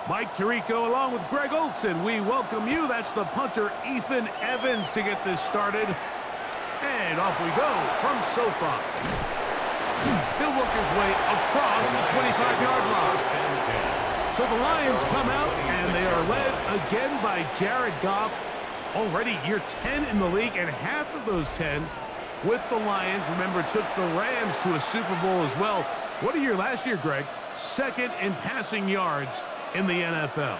Mike Tirico along with Greg Olson. We welcome you. That's the punter, Ethan Evans, to get this started. And off we go from SoFi. He'll work his way across the 25-yard line. So the Lions come out, and they are led again by Jared Goff. Already year 10 in the league, and half of those 10 with the Lions. Remember, took the Rams to a Super Bowl as well. What a year last year, Greg. Second in passing yards in the NFL.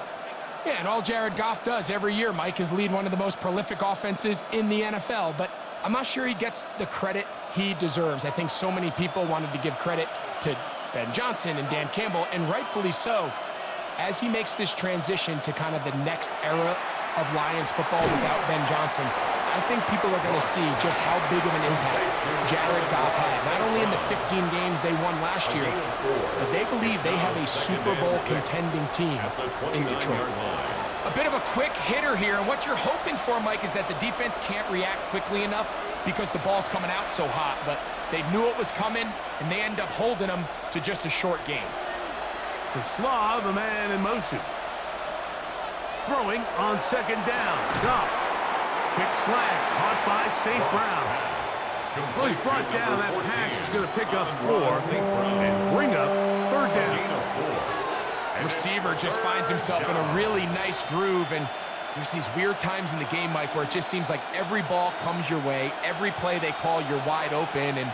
Yeah, and all Jared Goff does every year, Mike, is lead one of the most prolific offenses in the NFL. But I'm not sure he gets the credit he deserves. I think so many people wanted to give credit to Ben Johnson and Dan Campbell, and rightfully so, as he makes this transition to kind of the next era of Lions football without Ben Johnson. I think people are going to see just how big of an impact Jared Goff had, not only in the 15 games they won last year, but they believe they have a Super Bowl contending team in Detroit. A bit of a quick hitter here, and what you're hoping for, Mike, is that the defense can't react quickly enough because the ball's coming out so hot, but they knew it was coming, and they end up holding them to just a short game. To Slav, a man in motion. Throwing on second down. Goff. Quick slant, caught by St. Brown. Well, he's brought down. That pass is going to pick up 4 and bring up third down. Receiver just finds himself in a really nice groove, and there's these weird times in the game, Mike, where it just seems like every ball comes your way, every play they call, you're wide open, and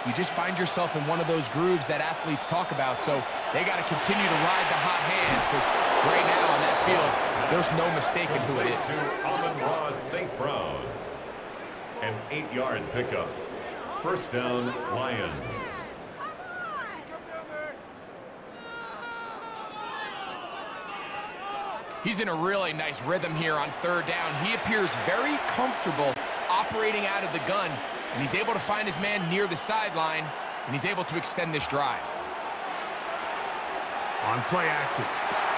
you just find yourself in one of those grooves that athletes talk about. So they got to continue to ride the hot hand, because right now on that field, there's no mistaking who it is. Amon-Ra St. Brown. An 8-yard pickup. First down, Lions. He's in a really nice rhythm here on third down. He appears very comfortable operating out of the gun, and he's able to find his man near the sideline, and he's able to extend this drive. On play action.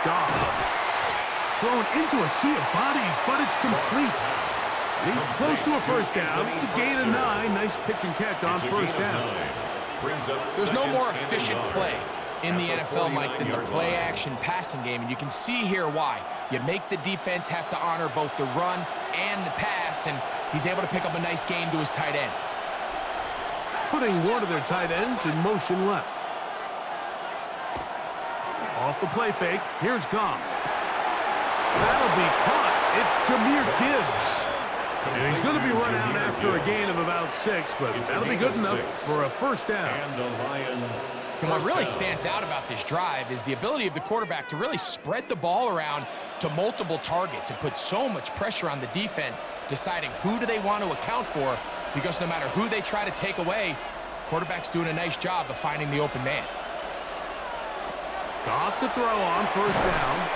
Goff. Thrown into a sea of bodies, but it's complete. He's close to a first down. It's a gain of 9. Nice pitch and catch on first down. There's no more efficient play in the NFL, Mike, than the play-action passing game, and you can see here why. You make the defense have to honor both the run and the pass, and he's able to pick up a nice gain to his tight end. Putting one of their tight ends in motion left. Off the play fake, here's Goff. That'll be caught. It's Jahmyr Gibbs. And he's going to be run out after a gain of about 6, but that'll be good enough for a first down. And the Lions. And what really stands out about this drive is the ability of the quarterback to really spread the ball around to multiple targets and put so much pressure on the defense, deciding who do they want to account for, because no matter who they try to take away, quarterback's doing a nice job of finding the open man. Goff to throw on first down.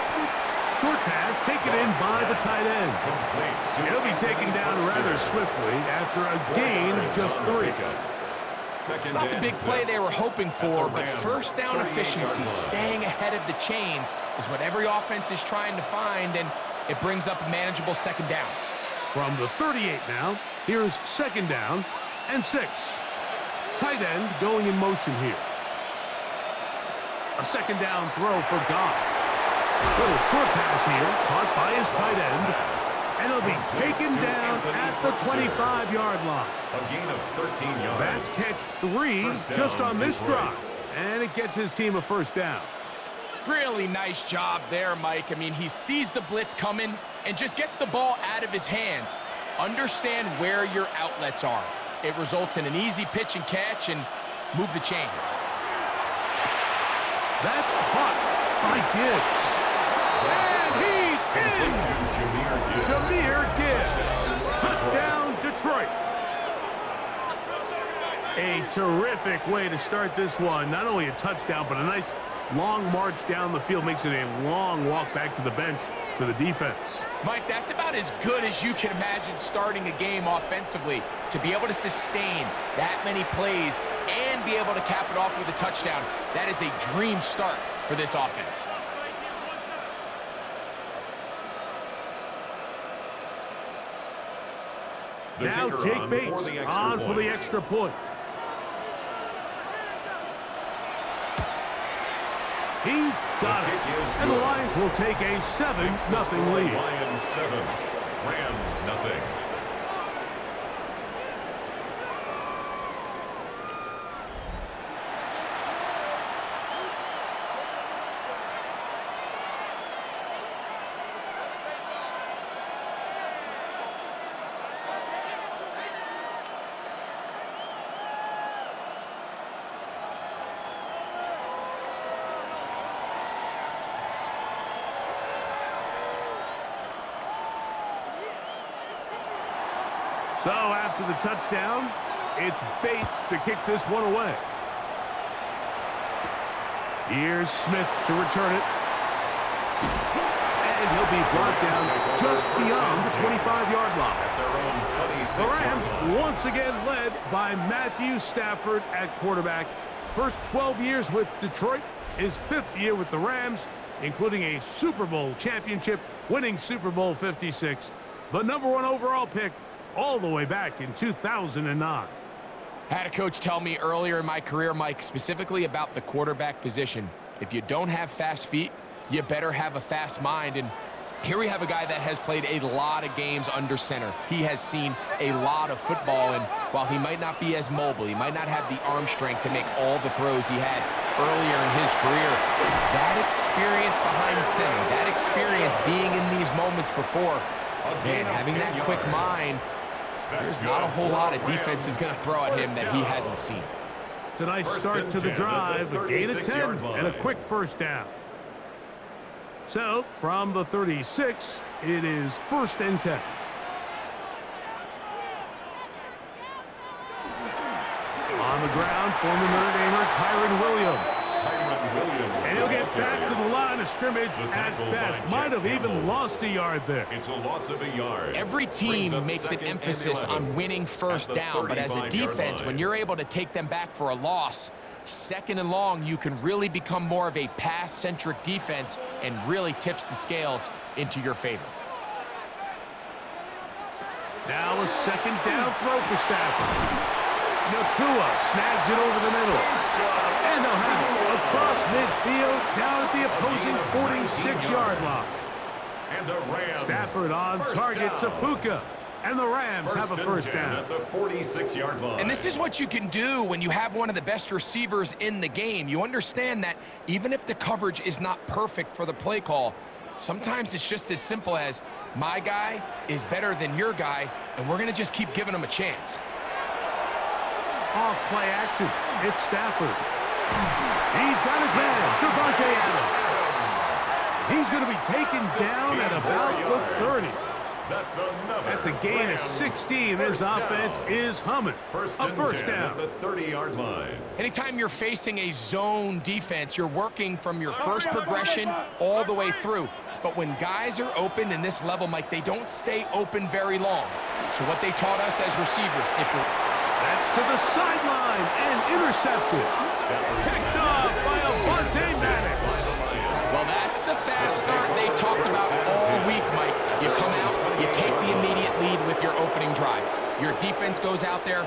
Short pass taken in by the tight end. He'll be taken down rather swiftly after a gain of just 3. It's not the big play they were hoping for, but first down efficiency, staying ahead of the chains, is what every offense is trying to find, and it brings up a manageable second down. From the 38 now, here's second down and 6. Tight end going in motion here. A second down throw for Goff. Little short pass here, caught by his tight end, and it'll be taken down at the 25-yard line. A gain of 13 yards. That's catch 3 just on this drive, and it gets his team a first down. Really nice job there, Mike. I mean, he sees the blitz coming and just gets the ball out of his hands. Understand where your outlets are. It results in an easy pitch and catch and move the chains. That's caught by Gibbs. And he's in! Jahmyr Gibbs. Touchdown, Detroit. A terrific way to start this one. Not only a touchdown, but a nice long march down the field. Makes it a long walk back to the bench for the defense. Mike, that's about as good as you can imagine starting a game offensively. To be able to sustain that many plays and be able to cap it off with a touchdown, that is a dream start for this offense. Now Jake Bates on for the extra point. He's got it. And the Lions will take a 7-0 lead. Lions 7, Rams nothing. So after the touchdown, it's Bates to kick this one away. Here's Smith to return it. And he'll be brought down just beyond the 25-yard line. The Rams once again led by Matthew Stafford at quarterback. First 12 years with Detroit, his 5th year with the Rams, including a Super Bowl championship, winning Super Bowl 56. The #1 overall pick all the way back in 2009. I had a coach tell me earlier in my career, Mike, specifically about the quarterback position. If you don't have fast feet, you better have a fast mind. And here we have a guy that has played a lot of games under center. He has seen a lot of football, and while he might not be as mobile, he might not have the arm strength to make all the throws he had earlier in his career, that experience behind center, that experience being in these moments before, man, having that quick mind, there's not a whole lot of defense is going to throw at him that he hasn't seen. It's a nice start to the drive, a gain of 10, and a quick first down. So, from the 36, it is 1st and 10. On the ground, former Notre Damer Kyren Williams. And he'll get back to the line of scrimmage at best. Might have even lost a yard there. It's a loss of a yard. Every team makes an emphasis on winning first down, but as a defense, when you're able to take them back for a loss, 2nd and long, you can really become more of a pass-centric defense and really tips the scales into your favor. Now a 2nd down throw for Stafford. Nakua snags it over the middle. And they'll have it across midfield down at the opposing 46-yard line. And the Rams Stafford on target to Puka. And the Rams have a first down. At the 46-yard line. And this is what you can do when you have one of the best receivers in the game. You understand that even if the coverage is not perfect for the play call, sometimes it's just as simple as my guy is better than your guy, and we're going to just keep giving him a chance. Off play action. It's Stafford. He's got his man, Devontae Adams. He's going to be taken down at about the 30. That's a gain of 16. This offense is humming. A first down. At the 30-yard line. Anytime you're facing a zone defense, you're working from your first progression all the way through. But when guys are open in this level, Mike, they don't stay open very long. So what they taught us as receivers, that's to the sideline and intercepted. Picked off by Avonte Maddox. Well, that's the fast start they talked about all week, Mike. You come out, you take the immediate lead with your opening drive. Your defense goes out there,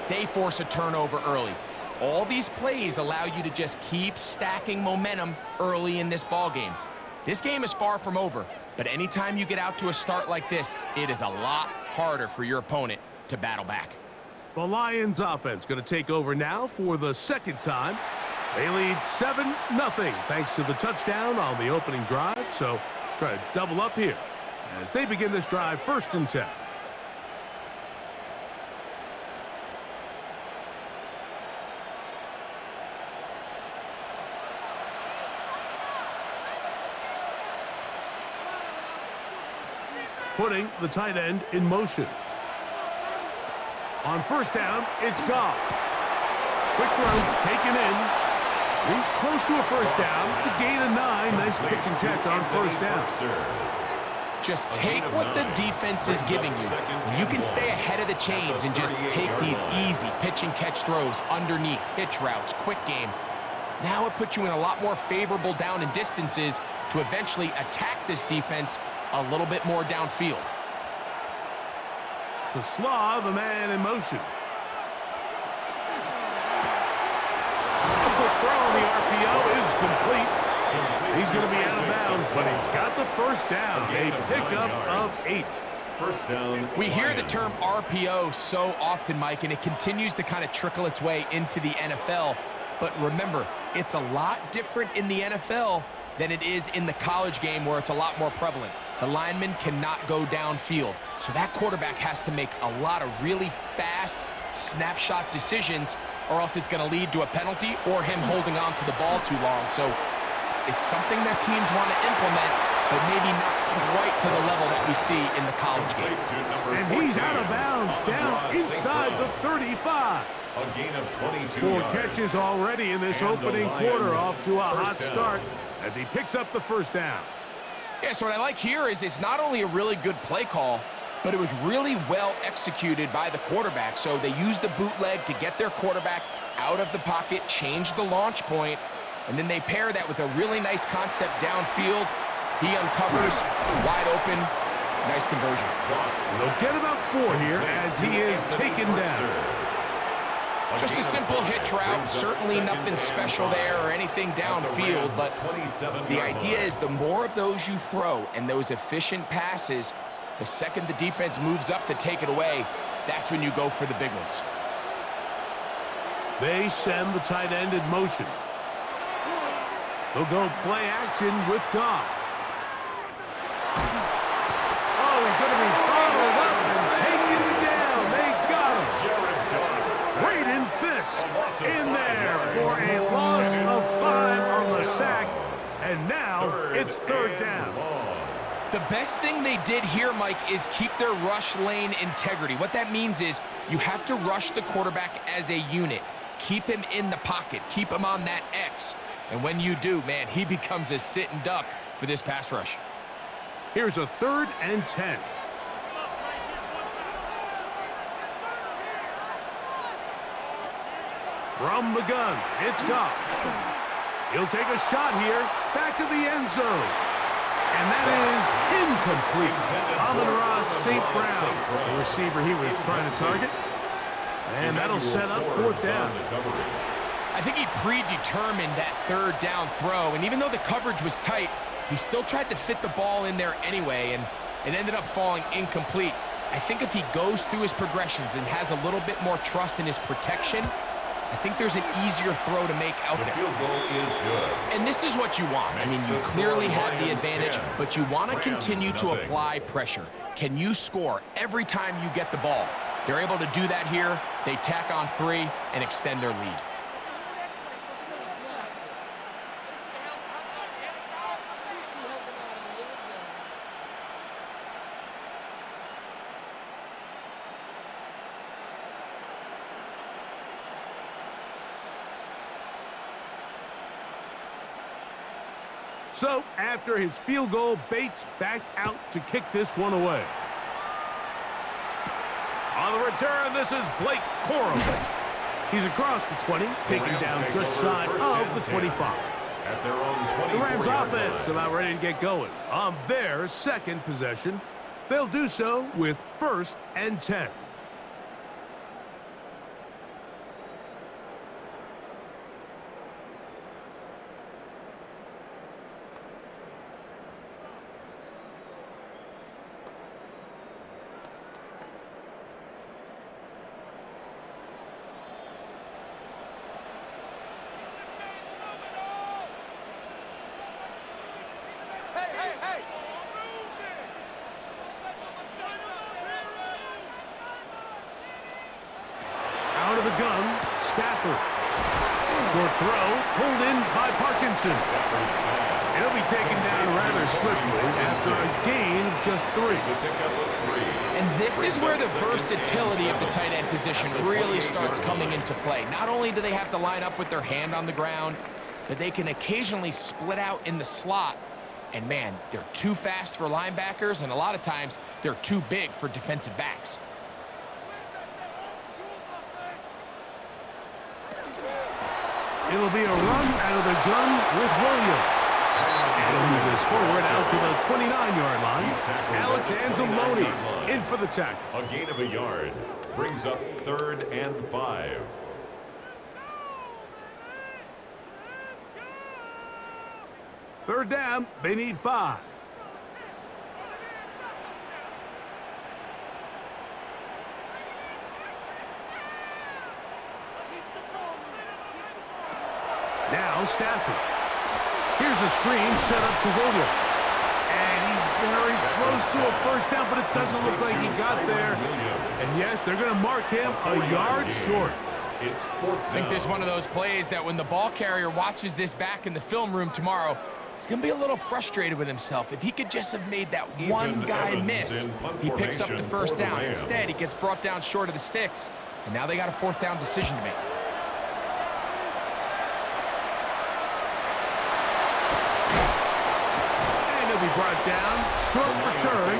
they force a turnover early. All these plays allow you to just keep stacking momentum early in this ball game. This game is far from over, but anytime you get out to a start like this, it is a lot harder for your opponent to battle back. The Lions offense going to take over now for the 2nd time. They lead 7-0 thanks to the touchdown on the opening drive. So try to double up here as they begin this drive 1st and 10. Putting the tight end in motion. On 1st down, it's Goff. Quick throw, taken in. He's close to a first down. It's a gain of 9. Nice pitch and catch on 1st down. Just take what the defense is giving you. When you can stay ahead of the chains and just take these easy pitch and catch throws underneath, hitch routes, quick game, now it puts you in a lot more favorable down and distances to eventually attack this defense a little bit more downfield. To Slav, the man in motion. A quick throw on the RPO is complete. He's going to be out of bounds, but he's got the first down. A pickup of 8. First down. We hear the term RPO so often, Mike, and it continues to kind of trickle its way into the NFL. But remember, it's a lot different in the NFL than it is in the college game where it's a lot more prevalent. The lineman cannot go downfield, so that quarterback has to make a lot of really fast snapshot decisions, or else it's going to lead to a penalty or him holding on to the ball too long. So it's something that teams want to implement, but maybe not quite to the level that we see in the college game. And he's out of bounds, down inside the 35. A gain of 22 4 yards. catches already in this opening quarter, off to a hot start as he picks up the first down. Yeah, so what I like here is it's not only a really good play call, but it was really well executed by the quarterback. So they used the bootleg to get their quarterback out of the pocket, change the launch point, and then they pair that with a really nice concept downfield. He uncovers wide open. Nice conversion. They'll get about 4 here as he is taken down. Just a simple hitch route. Certainly nothing special there or anything downfield, but the idea is the more of those you throw and those efficient passes, the second the defense moves up to take it away, that's when you go for the big ones. They send the tight end in motion. They'll go play action with Goff. Oh, he's going to be bottled up and taken down. They got him. Braden Fisk in there for a loss of 5 on the sack. And now it's 3rd down. The best thing they did here, Mike, is keep their rush lane integrity. What that means is you have to rush the quarterback as a unit. Keep him in the pocket. Keep him on that X. And when you do, man, he becomes a sit and duck for this pass rush. Here's a 3rd and 10. From the gun, it's Goff. He'll take a shot here, back to the end zone. And that is incomplete. Amon-Ra St. Brown, the receiver he was trying to target. And that'll set up 4th down. I think he predetermined that 3rd down throw, and even though the coverage was tight, he still tried to fit the ball in there anyway, and it ended up falling incomplete. I think if he goes through his progressions and has a little bit more trust in his protection, I think there's an easier throw to make out there. Field goal is good. And this is what you want. I mean, you clearly have the advantage, but you want to continue to apply pressure. Can you score every time you get the ball? They're able to do that here. They tack on 3 and extend their lead. So, after his field goal, Bates back out to kick this one away. On the return, this is Blake Corum. He's across the 20, taken down just shy of the 25. At their own 24. The Rams offense about ready to get going. On their 2nd possession, they'll do so with 1st and 10. Out of the gun, Stafford. Short throw, pulled in by Parkinson. He'll be taken down rather swiftly after a gain of just 3. And this is where the versatility of the tight end position really starts coming into play. Not only do they have to line up with their hand on the ground, but they can occasionally split out in the slot. And man, they're too fast for linebackers, and a lot of times they're too big for defensive backs. It'll be a run out of the gun with Williams. And he'll move this forward out to the 29-yard line. Alex Anzalone in for the tackle. A gain of a yard brings up 3rd and 5. Third down, they need 5. Now Stafford. Here's a screen set up to Williams. And he's very close to a first down, but it doesn't look like he got there. And yes, they're going to mark him a yard short. I think this is one of those plays that when the ball carrier watches this back in the film room tomorrow, he's going to be a little frustrated with himself. If he could just have made that one guy miss, he picks up the first down. Instead, he gets brought down short of the sticks, and now they got a fourth down decision to make. Brought down, short return,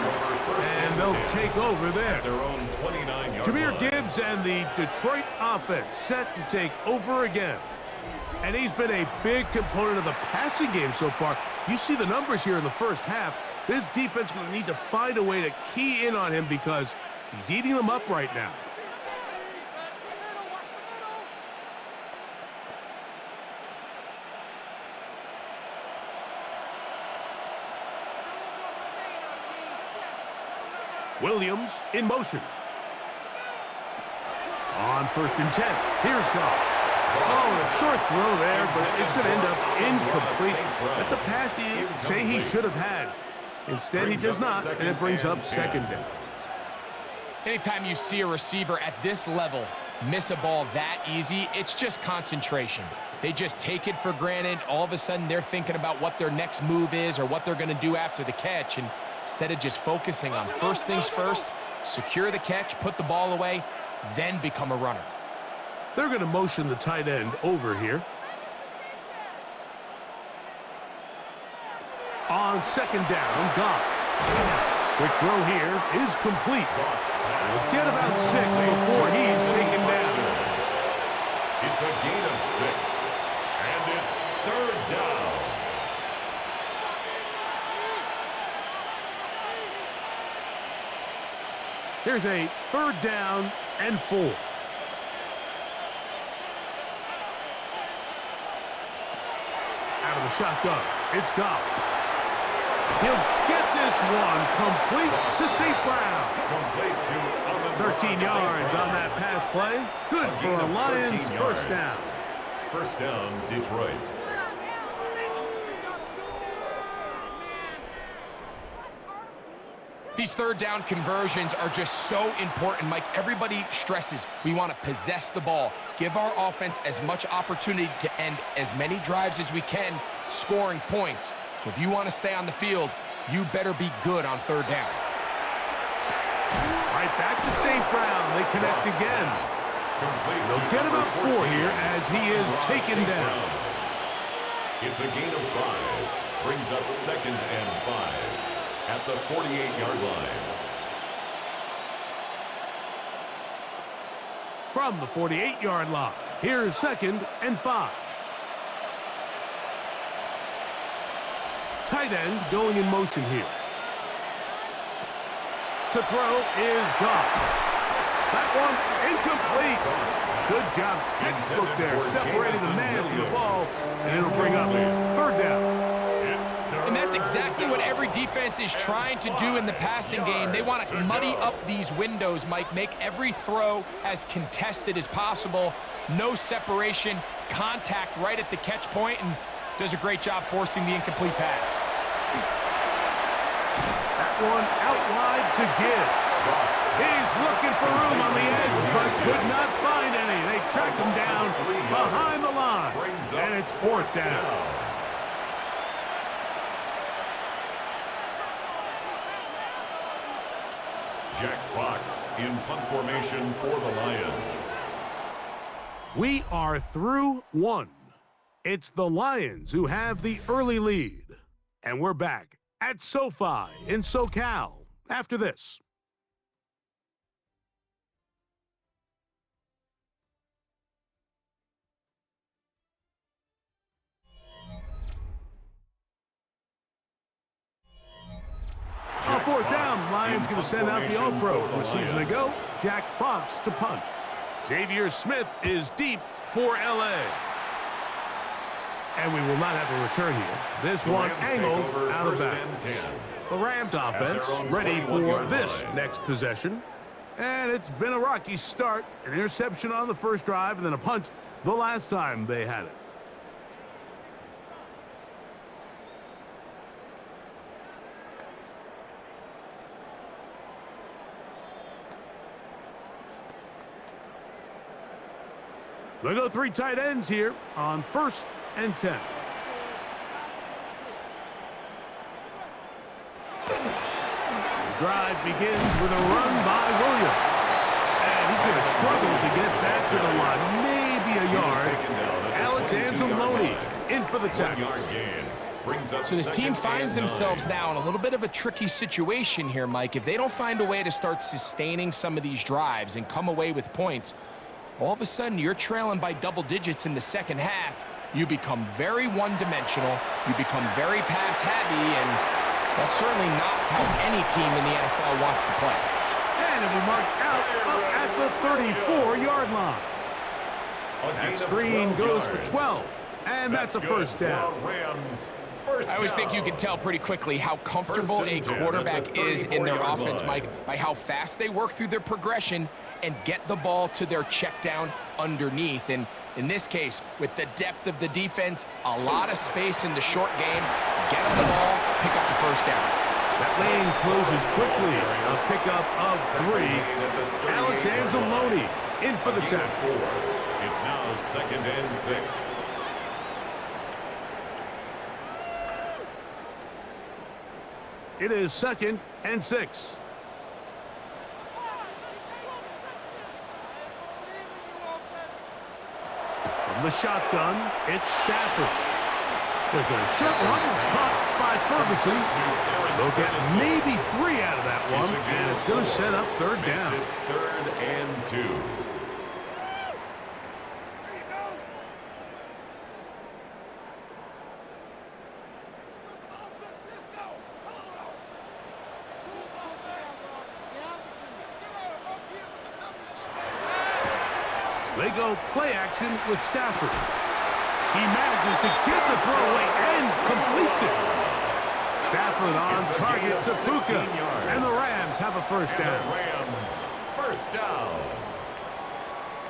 and they'll take over there. Their own 29-yard Jahmyr Gibbs and the Detroit offense set to take over again. And he's been a big component of the passing game so far. You see the numbers here in the first half. This defense is going to need to find a way to key in on him because he's eating them up right now. Williams in motion. On 1st and 10. Here's Goff. Oh, a short throw there, but it's going to end up incomplete. That's a pass he'd say he should have had. Instead, he does not, and it brings up 2nd down. Anytime you see a receiver at this level miss a ball that easy, it's just concentration. They just take it for granted. All of a sudden, they're thinking about what their next move is or what they're going to do after the catch, and instead of just focusing on first things first, secure the catch, put the ball away, then become a runner. They're going to motion the tight end over here. On 2nd down, Goff. Quick throw here is complete. We'll get about 6 before he's taken down. It's a gain of 6, and it's 3rd down. Here's a 3rd down and 4. Out of the shotgun, it's Goff. He'll get this one complete to St. Brown. 13 yards on that pass play. Good for a Lions first down. First down, Detroit. These 3rd down conversions are just so important, Mike. Everybody stresses we want to possess the ball, give our offense as much opportunity to end as many drives as we can, scoring points. So if you want to stay on the field, you better be good on 3rd down. Right back to St. Brown. They connect again. They'll get about 4 here as he is taken down. It's a gain of 5. Brings up 2nd and 5. At the 48-yard line. From the 48-yard line, here's 2nd and 5. Tight end going in motion here. To throw is Goff. That one incomplete. Good job, textbook there, separating the man from the ball, and it'll bring up 3rd down. And that's exactly what every defense is trying to do in the passing game. They want to muddy up these windows, Mike, make every throw as contested as possible. No separation, contact right at the catch point, and does a great job forcing the incomplete pass. That one out wide to Gibbs. He's looking for room on the edge, but could not find any. They track him down behind the line, and it's 4th down. Jack Fox in punt formation for the Lions. We are through 1. It's the Lions who have the early lead. And we're back at SoFi in SoCal after this. On 4th down, Lions going to send out the All-Pro from a season ago, Jack Fox to punt. Xavier Smith is deep for L.A. And we will not have a return here. This one angled out of bounds. The Rams offense ready for this next possession. And it's been a rocky start. An interception on the first drive and then a punt the last time they had it. They go 3 tight ends here on 1st and 10. The drive begins with a run by Williams. And he's going to struggle to get back to the line. Maybe a yard. Alex Anzalone in for the tackle. So this team finds themselves now in a little bit of a tricky situation here, Mike. If they don't find a way to start sustaining some of these drives and come away with points, all of a sudden you're trailing by double digits in the second half. You become very one-dimensional. You become very pass-heavy, and that's certainly not how any team in the NFL wants to play. And it'll be marked out up at the 34-yard line. That screen goes for 12, and that's a first down. I always think you can tell pretty quickly how comfortable a quarterback is in their offense, Mike, by how fast they work through their progression and get the ball to their check down underneath. And in this case, with the depth of the defense, a lot of space in the short game, get them the ball, pick up the first down. That lane closes quickly. A pickup of 3. Alex Anzalone in for the tackle. It's now 2nd and 6. It is 2nd and 6. From the shotgun, it's Stafford. There's a short run caught by Ferguson. They'll get maybe 3 out of that one, and it's going to set up 3rd down. 3rd and 2. They go play action with Stafford. He manages to get the throw away and completes it. Stafford on target to Puka. And the Rams have a first down. Rams, first down.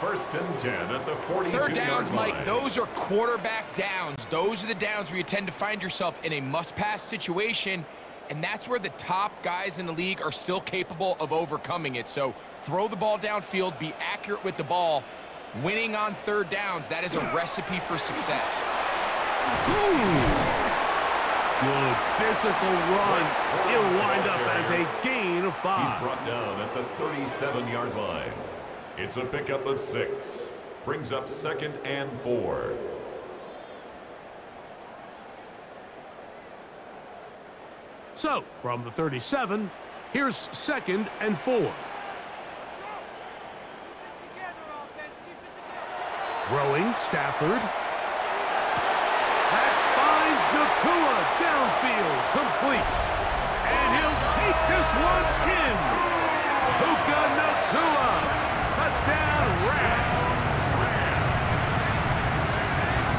1st and 10 at the 42-yard line. 3rd downs, Mike, those are quarterback downs. Those are the downs where you tend to find yourself in a must-pass situation, and that's where the top guys in the league are still capable of overcoming it. So throw the ball downfield, be accurate with the ball. Winning on 3rd downs, that is a recipe for success. Good physical run. It'll wind up as a gain of 5. He's brought down at the 37-yard line. It's a pickup of 6. Brings up 2nd and 4. So, from the 37, here's 2nd and 4. Throwing, Stafford. That finds Nakua downfield, complete. And he'll take this one in. Puka Nakua. Touchdown, Rams.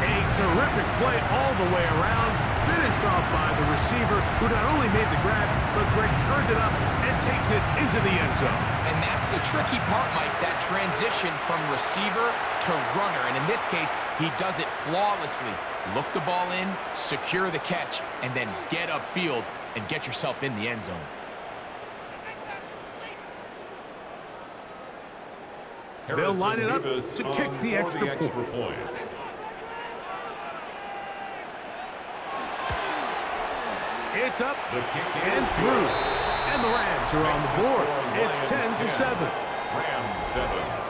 A terrific play all the way around. Finished off by the receiver, who not only made the grab, but Greg turned it up and takes it into the end zone. And that's the tricky part, Mike, that transition from receiver to runner. And in this case, he does it flawlessly. Look the ball in, secure the catch, and then get upfield and get yourself in the end zone. They'll line it up to kick the extra point. It's up and through. And the Rams are on the board. It's 10-7. Rams 7.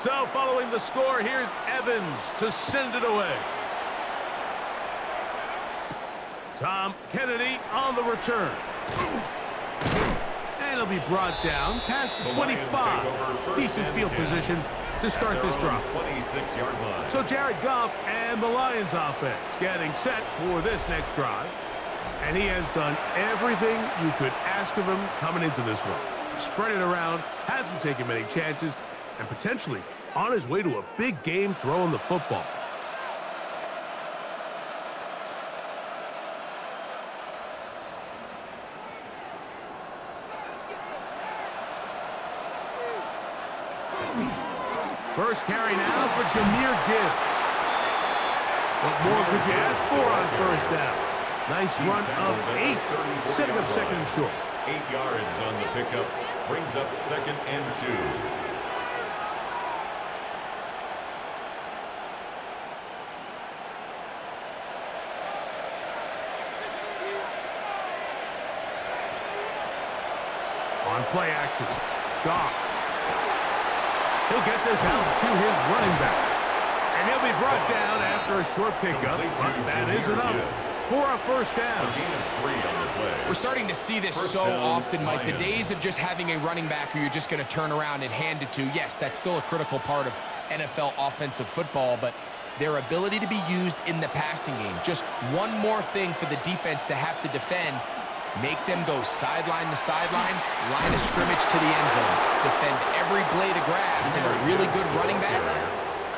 So following the score, here's Evans to send it away. Tom Kennedy on the return. And he'll be brought down past the 25. Decent field position to start this drive. 26-yard line. So Jared Goff and the Lions offense getting set for this next drive. And he has done everything you could ask of him coming into this one. Spread it around, hasn't taken many chances, and potentially on his way to a big game throwing the football. First carry now for Jahmyr Gibbs. What more could you ask for on first down? Nice run of 8, setting up second and short. 8 yards on the pickup, brings up second and 2. On play action, Goff. He'll get this out to his running back. And he'll be brought down after a short pickup, but that is enough for a first down. We're starting to see this so often, Mike. The days of just having a running back who you're just going to turn around and hand it to, yes, that's still a critical part of NFL offensive football, but their ability to be used in the passing game, just one more thing for the defense to have to defend. Make them go sideline to sideline, line of scrimmage to the end zone. Defend every blade of grass, and a really good running back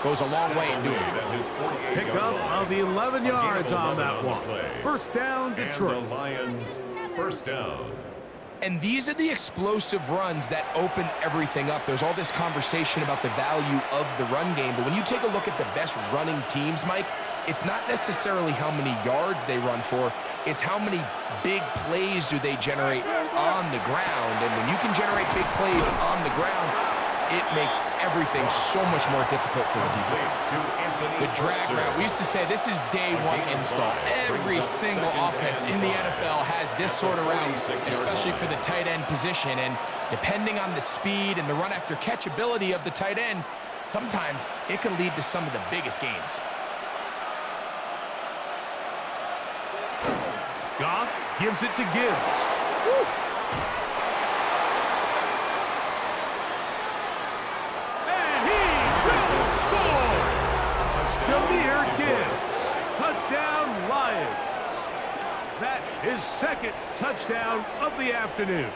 goes a long way in doing it. Pickup of 11 yards on that one. First down, Detroit. And the Lions, first down. And these are the explosive runs that open everything up. There's all this conversation about the value of the run game, but when you take a look at the best running teams, Mike, it's not necessarily how many yards they run for, it's how many big plays do they generate on the ground. And when you can generate big plays on the ground, it makes everything so much more difficult for the defense. The drag route, we used to say this is day one install. Every single offense in the NFL has this sort of route, especially for the tight end position. And depending on the speed and the run after catch ability of the tight end, sometimes it can lead to some of the biggest gains. Goff gives it to Gibbs. Woo. And he will score! Jahmyr Gibbs. Touchdown, Lions. That is second touchdown of the afternoon.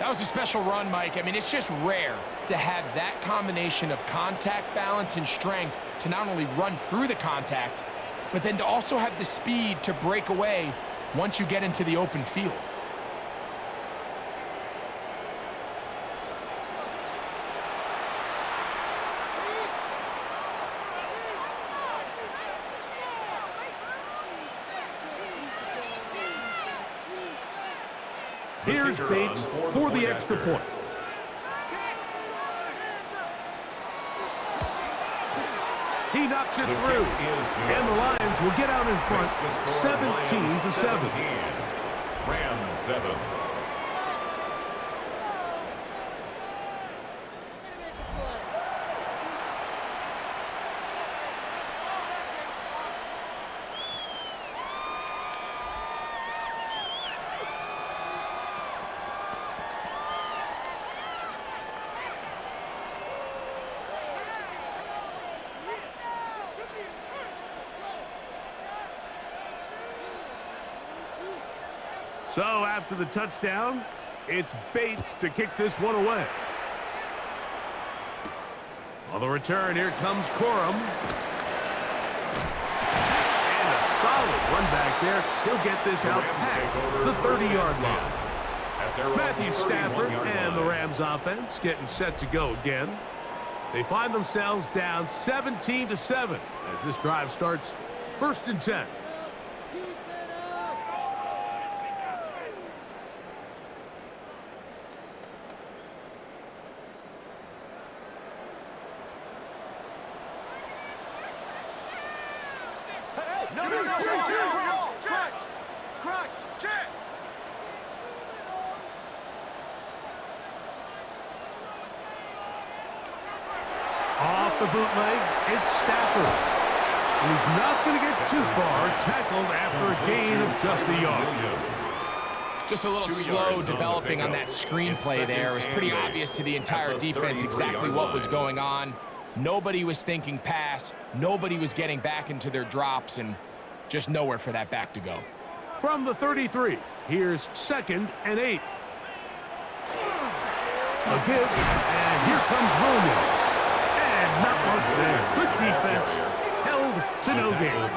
That was a special run, Mike. I mean, it's just rare to have that combination of contact balance and strength to not only run through the contact, but then to also have the speed to break away once you get into the open field. Here's Bates for the extra point. He knocks it through, and the Lions will get out in front 17-7. Rams 7. So after the touchdown, it's Bates to kick this one away. On the return, here comes Corum. And a solid run back there. He'll get this out past the 30-yard line. Matthew Stafford and the Rams offense getting set to go again. They find themselves down 17-7 as this drive starts 1st and 10. Off the bootleg, it's Stafford. He's not going to get too far. Tackled after a gain of just a yard. Just a little slow developing on that screenplay there. It was pretty obvious to the entire defense exactly what was going on. Nobody was thinking pass. Nobody was getting back into their drops, and just nowhere for that back to go. From the 33, here's 2nd and 8. A give, and here comes Williams. And not much there. Good defense. Held to no gain.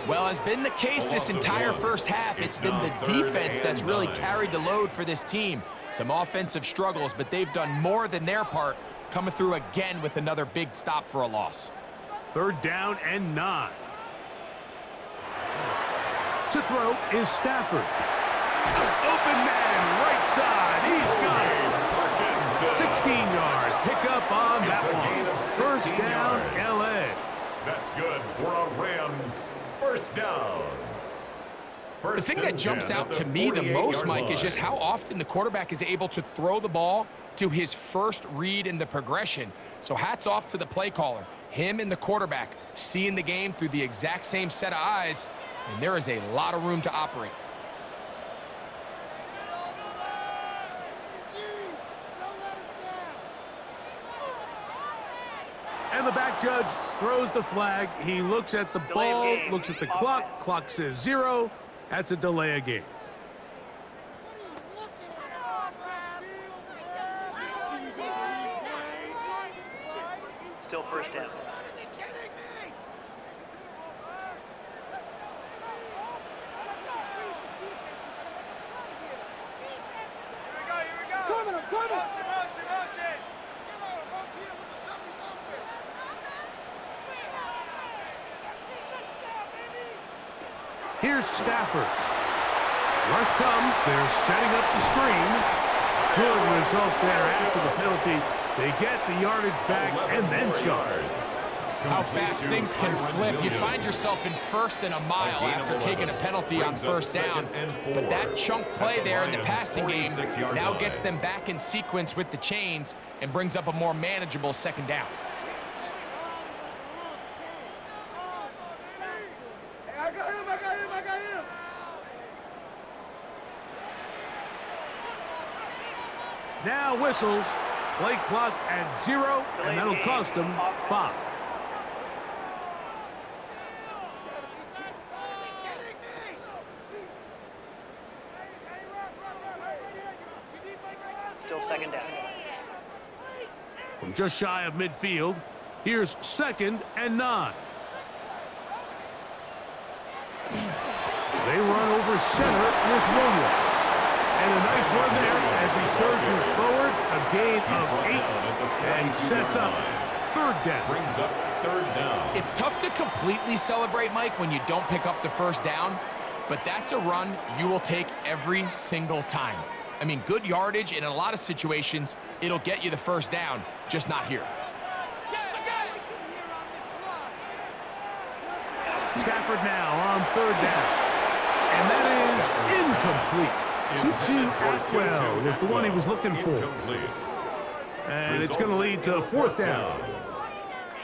Well, has been the case this entire first half. It's been the defense that's really carried the load for this team. Some offensive struggles, but they've done more than their part, coming through again with another big stop for a loss. 3rd down and 9. To throw is Stafford. Open man, right side. He's got it. 16-yard pickup on that one. 1st down, L.A. That's good for a Rams 1st down. The thing that jumps out to me the most, Mike, is just how often the quarterback is able to throw the ball to his first read in the progression. So hats off to the play caller. Him and the quarterback seeing the game through the exact same set of eyes, and there is a lot of room to operate. And the back judge throws the flag. He looks at the ball, looks at the clock. Clock says 0. That's a delay of game. Still 1st down. Here's Stafford. Rush comes. They're setting up the screen. Good result there after the penalty. They get the yardage back and then some. How fast things can flip. You find yourself in 1st and a mile after taking a penalty on 1st down. But that chunk play there in the passing game now gets them back in sequence with the chains and brings up a more manageable 2nd down. Now whistles. Play clock at 0, and that'll cost them 5. Still 2nd down. From just shy of midfield, here's 2nd and 9. They run over center with Williams. And a nice run there as he surges forward, a gain of 8, and sets up 3rd down. Brings up 3rd down. It's tough to completely celebrate, Mike, when you don't pick up the 1st down, but that's a run you will take every single time. I mean, good yardage, and in a lot of situations, it'll get you the 1st down, just not here. Stafford now on 3rd down. And that is incomplete. Tutu Atwell was the one he was looking for. And it's going to lead to 4th down.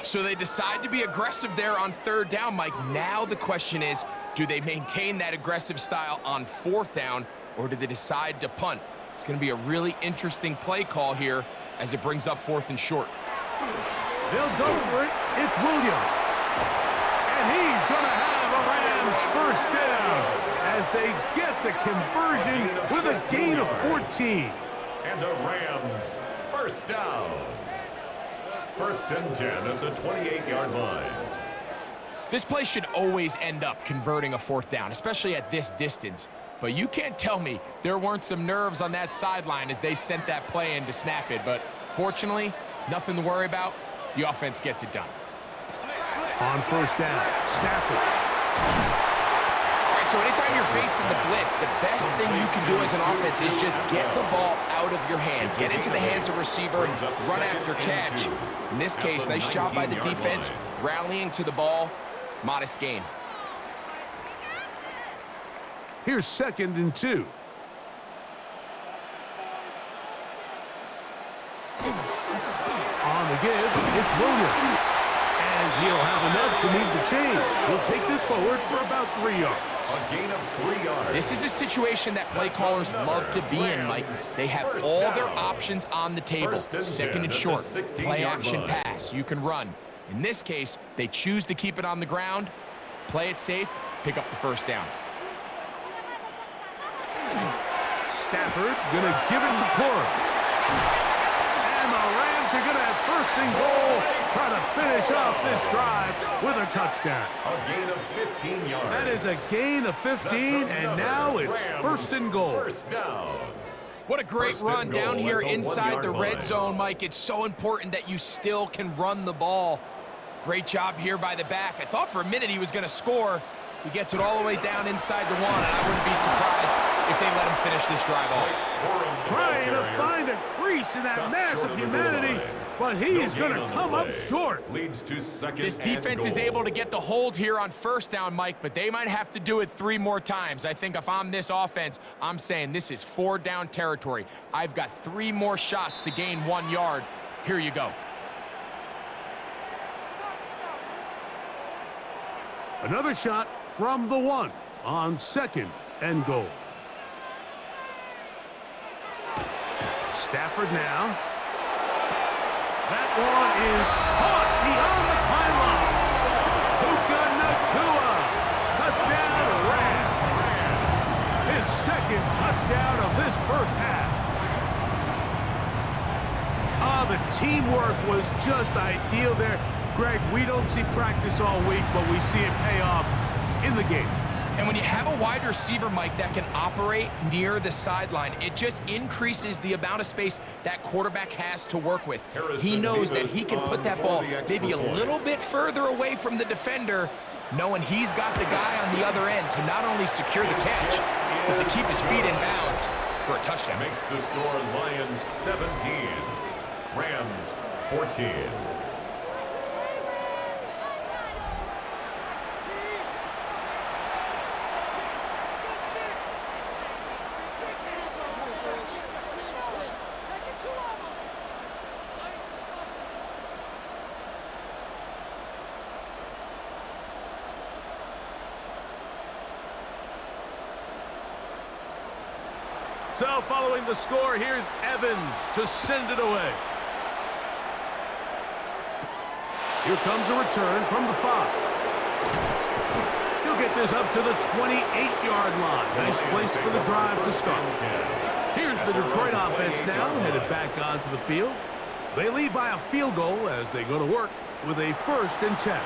So they decide to be aggressive there on 3rd down, Mike. Now the question is, do they maintain that aggressive style on 4th down, or do they decide to punt? It's going to be a really interesting play call here as it brings up 4th and short. They'll go for it. It's Williams. And he's going to have a Rams 1st down as they get the conversion with a gain of 14. And the Rams 1st down. 1st and 10 at the 28-yard line. This play should always end up converting a 4th down, especially at this distance. But you can't tell me there weren't some nerves on that sideline as they sent that play in to snap it. But fortunately, nothing to worry about. The offense gets it done. On 1st down, Stafford. All right, so anytime you're facing the blitz, the best thing you can do as an offense is just get the ball out of your hands. Get into the hands of receiver, run after catch. In this case, nice job by the defense, rallying to the ball. Modest gain. Here's 2nd and 2. On the give, it's Williams. And he'll have another to move the chains. He'll take this forward for about 3 yards. A gain of 3 yards. This is a situation that play callers love to be in, Mike. They have all their options on the table. Second and short, play action pass, you can run. In this case, they choose to keep it on the ground, play it safe, pick up the first down. Stafford gonna give it to Cora. And the Rams are gonna have first and goal, try to finish off this drive with a touchdown. A gain of 15 yards. That is a gain of 15, and now it's first and goal. First down. What a great First and run goal down here at the inside 1 the yard red line. zone, Mike. It's so important that you still can run the ball. Great job here by the back. I thought for a minute he was going to score. He gets it all the way down inside the 1, and I wouldn't be surprised if they let him finish this drive off. Trying to find a crease in that mass of humanity, but he is going to come up short. Leads to second This defense and is goal. able to get the hold here on first down, Mike, but they might have to do it 3 more times. I think if I'm this offense, I'm saying this is 4 down territory. I've got 3 more shots to gain 1 yard. Here you go. Another shot from the 1 on second and goal. Stafford now. That one is caught beyond the pylon. Puka Nacua. Touchdown, Rams. His second touchdown of this first half. The teamwork was just ideal there. Greg, we don't see practice all week, but we see it pay off in the game. And when you have a wide receiver, Mike, that can operate near the sideline, it just increases the amount of space that quarterback has to work with. He knows that he can put that ball maybe a little bit further away from the defender, knowing he's got the guy on the other end to not only secure the catch, but to keep his feet in bounds for a touchdown. Makes the score Lions 17, Rams 14. So following the score, here's Evans to send it away. Here comes a return from the 5. He'll get this up to the 28-yard line. Nice place for the drive to start. Here's the Detroit offense now, headed back onto the field. They lead by a field goal as they go to work with a 1st and 10.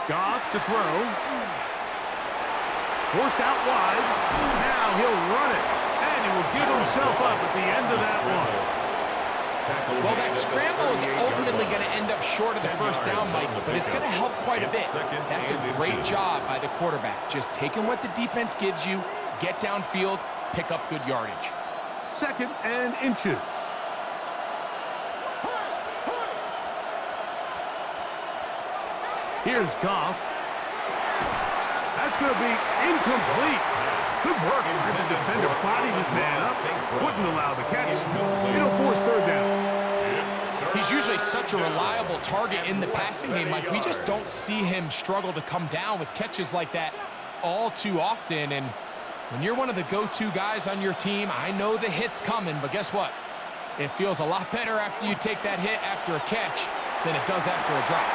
Goff to throw. Forced out wide. Now he'll run it. And he will give himself up at the end of that one. Well, that scramble is ultimately going to end up short of the first down, Mike, but it's going to help quite a bit. That's a great job by the quarterback. Just taking what the defense gives you, get downfield, pick up good yardage. 2nd and inches. Here's Goff. That's going to be incomplete. Good work. The defender bodied his man up. Wouldn't allow the catch. It'll force 3rd down. He's usually such a reliable target in the passing game, Mike. We just don't see him struggle to come down with catches like that all too often. And when you're one of the go-to guys on your team, I know the hit's coming, but guess what? It feels a lot better after you take that hit after a catch than it does after a drop.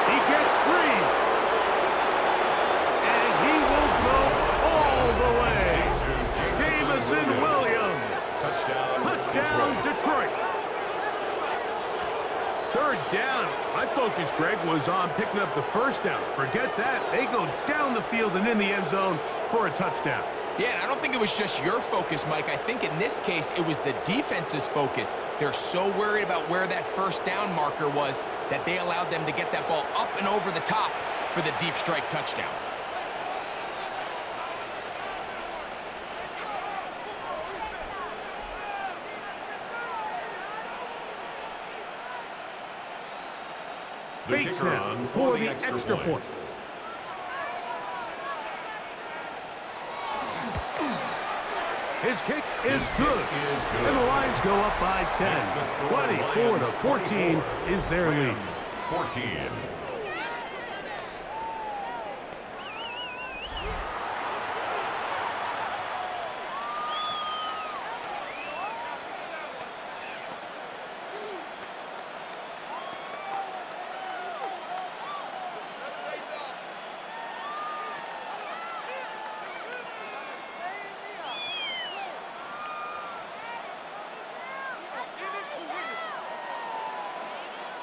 He gets free. And he will go all the way. Jamison Williams. Touchdown, Detroit. 3rd down. My focus, Greg, was on picking up the 1st down. Forget that. They go down the field and in the end zone for a touchdown. Yeah, and I don't think it was just your focus, Mike. I think in this case, it was the defense's focus. They're so worried about where that 1st down marker was that they allowed them to get that ball up and over the top for the deep strike touchdown. The Bates kicker now on for the extra point. His kick is good. And the Lions go up by 10. 24-14 is their lead. 14.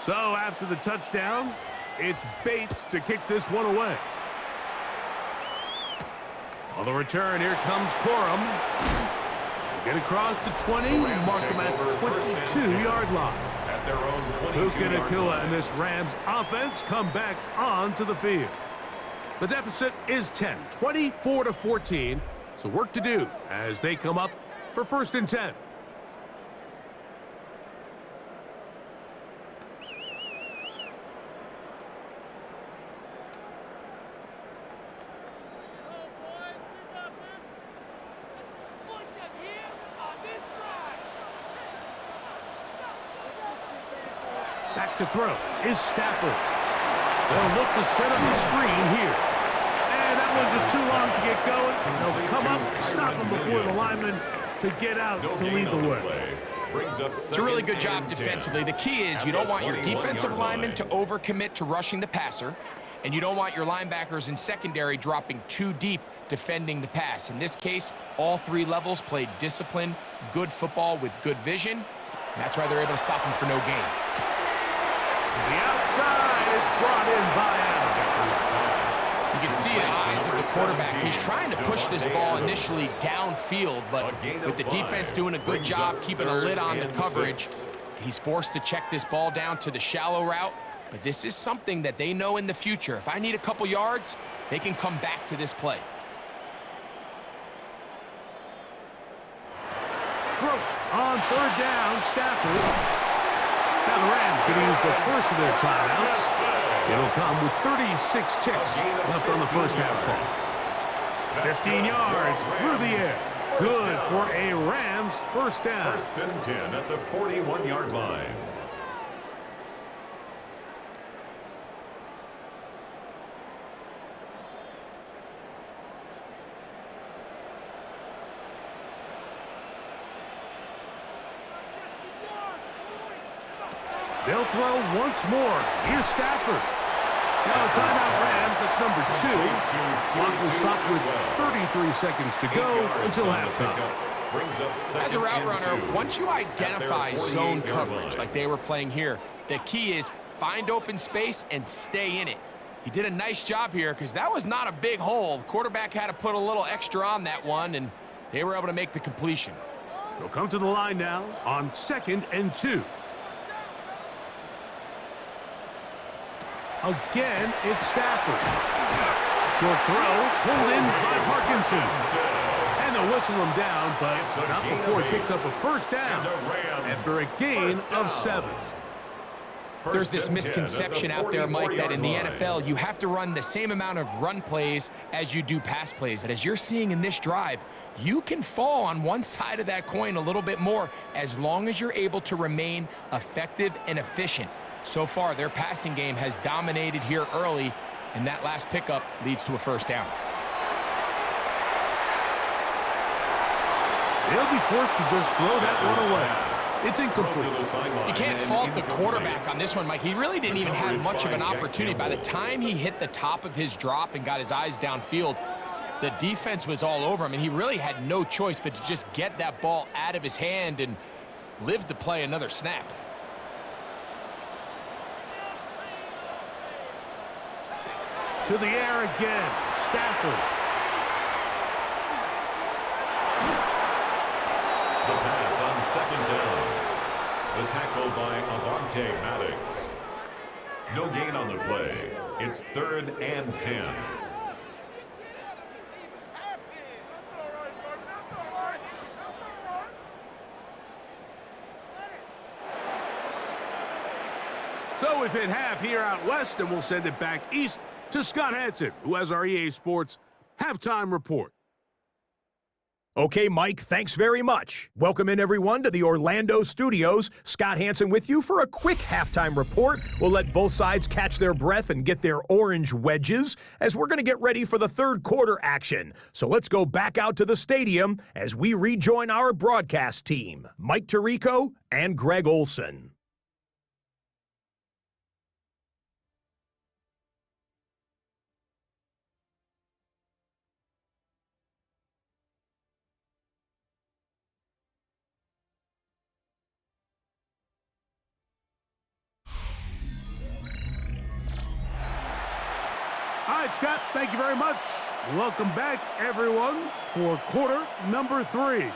So after the touchdown, it's Bates to kick this one away. On the return, here comes Corum. Get across the 20, mark him at the 22-yard line. At their own 22-yard Who's going to kill line. and this Rams offense come back onto the field. The deficit is 10, 24-14. So work to do as they come up for 1st and 10. Back to throw is Stafford. They'll look to set up the screen here. And that one just too long to get going. They'll come up, stop him before the lineman could get out to lead the way. It's a really good job defensively. The key is you don't want your defensive linemen to overcommit to rushing the passer, and you don't want your linebackers in secondary dropping too deep defending the pass. In this case, all three levels played disciplined, good football with good vision. And that's why they're able to stop him for no gain. The outside, it's brought in by Adams. You can see the eyes of the quarterback. He's trying to push this ball initially downfield, but with the defense doing a good job keeping a lid on the coverage, he's forced to check this ball down to the shallow route. But this is something that they know in the future. If I need a couple yards, they can come back to this play. Throw on 3rd down, Stafford. Now the Rams going to use the first of their timeouts. It'll come with 36 ticks left on the first half clock. 15 yards through the air. Good for a Rams 1st down. 1st and 10 at the 41-yard line. They'll throw once more. Here's Stafford. Now a timeout Rams. That's number 2. Clock will stop with 33 seconds to go until halftime. As a route runner, once you identify zone coverage like they were playing here, the key is find open space and stay in it. He did a nice job here because that was not a big hole. The quarterback had to put a little extra on that one, and they were able to make the completion. They'll come to the line now on 2nd and 2. Again, it's Stafford. Short throw, pulled in by Parkinson. And they'll whistle him down, but not before he picks up a 1st down after a gain of 7. There's this misconception out there, Mike, that in the NFL, you have to run the same amount of run plays as you do pass plays. And as you're seeing in this drive, you can fall on one side of that coin a little bit more as long as you're able to remain effective and efficient. So far, their passing game has dominated here early, and that last pickup leads to a 1st down. They'll be forced to just throw that one away. It's incomplete. You can't fault the quarterback on this one, Mike. He really didn't even have much of an opportunity. By the time he hit the top of his drop and got his eyes downfield, the defense was all over him, and he really had no choice but to just get that ball out of his hand and live to play another snap. To the air again, Stafford. The pass on 2nd down. The tackle by Avante Maddox. No gain on the play. It's 3rd and 10. So we've hit half here out west, and we'll send it back east to Scott Hansen, who has our EA Sports halftime report. Okay, Mike, thanks very much. Welcome in, everyone, to the Orlando studios. Scott Hansen with you for a quick halftime report. We'll let both sides catch their breath and get their orange wedges as we're going to get ready for the third quarter action. So let's go back out to the stadium as we rejoin our broadcast team, Mike Tirico and Greg Olson. All right, Scott, thank you very much. Welcome back, everyone, for quarter number 3.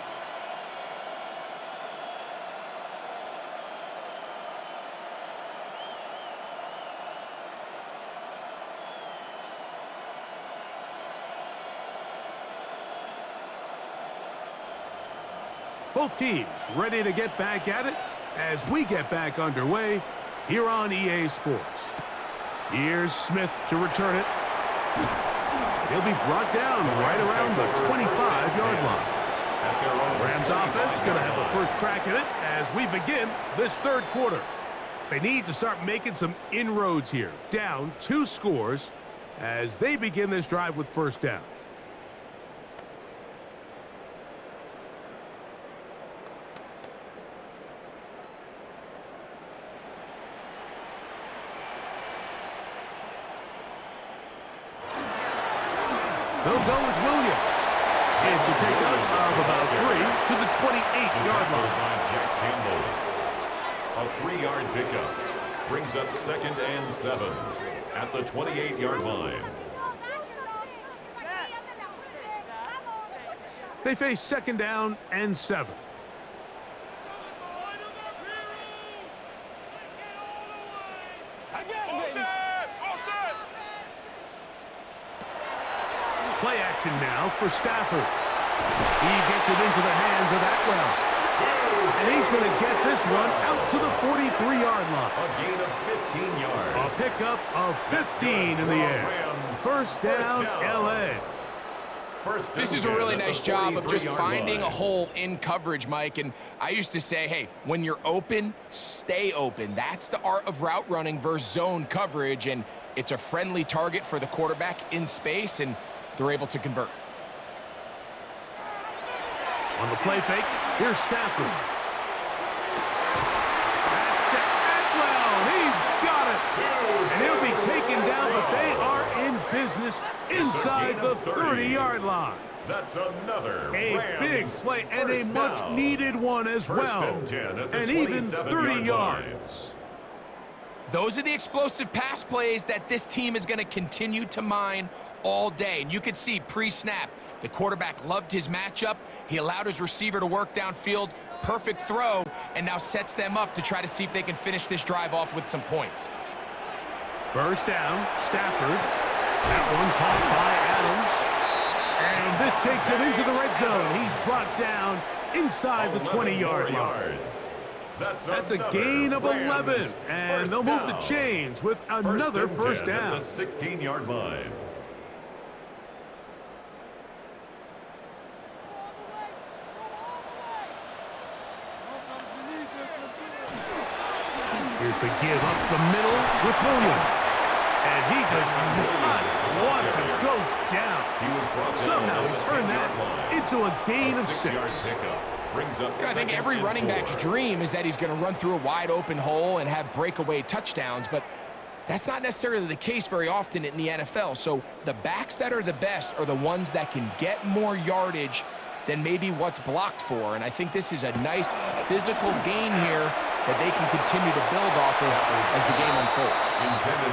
Both teams ready to get back at it as we get back underway here on EA Sports. Here's Smith to return it. He'll be brought down right around the 25-yard line. Rams offense going to have a first crack at it as we begin this third quarter. They need to start making some inroads here. Down 2 scores as they begin this drive with first down. They'll go with Williams. It's a pickup of about 3 to the 28-yard line. By Jack Campbell. A 3-yard pickup brings up 2nd and 7 at the 28-yard line. They face 2nd down and 7. Play action now for Stafford. He gets it into the hands of Atwell. And he's going to get this one out to the 43-yard line. A gain of 15 yards. A pickup of 15 in the air. First down, LA. This is a really nice job of just finding a hole in coverage, Mike. And I used to say, hey, when you're open, stay open. That's the art of route running versus zone coverage. And it's a friendly target for the quarterback in space, and they're able to convert. On the play fake, here's Stafford. That's to Atwell. He's got it. And he'll be taken down, but they are in business inside the 30-yard line. That's another A big play and a much-needed one as well. And even 30 yards. Those are the explosive pass plays that this team is going to continue to mine all day. And you could see pre-snap, the quarterback loved his matchup. He allowed his receiver to work downfield. Perfect throw, and now sets them up to try to see if they can finish this drive off with some points. First down, Stafford. That one caught by Adams. And this takes him into the red zone. He's brought down inside the 20-yard line. That's a gain of 11, and they'll move the chains with another first down. At the 16-yard line. Here's the give up the middle with Williams. And he does not want to go down. Somehow he turned that into a gain of 6. I think every running back's dream is that he's going to run through a wide open hole and have breakaway touchdowns, but that's not necessarily the case very often in the NFL. So the backs that are the best are the ones that can get more yardage than maybe what's blocked for. And I think this is a nice physical gain here that they can continue to build off of as the game unfolds.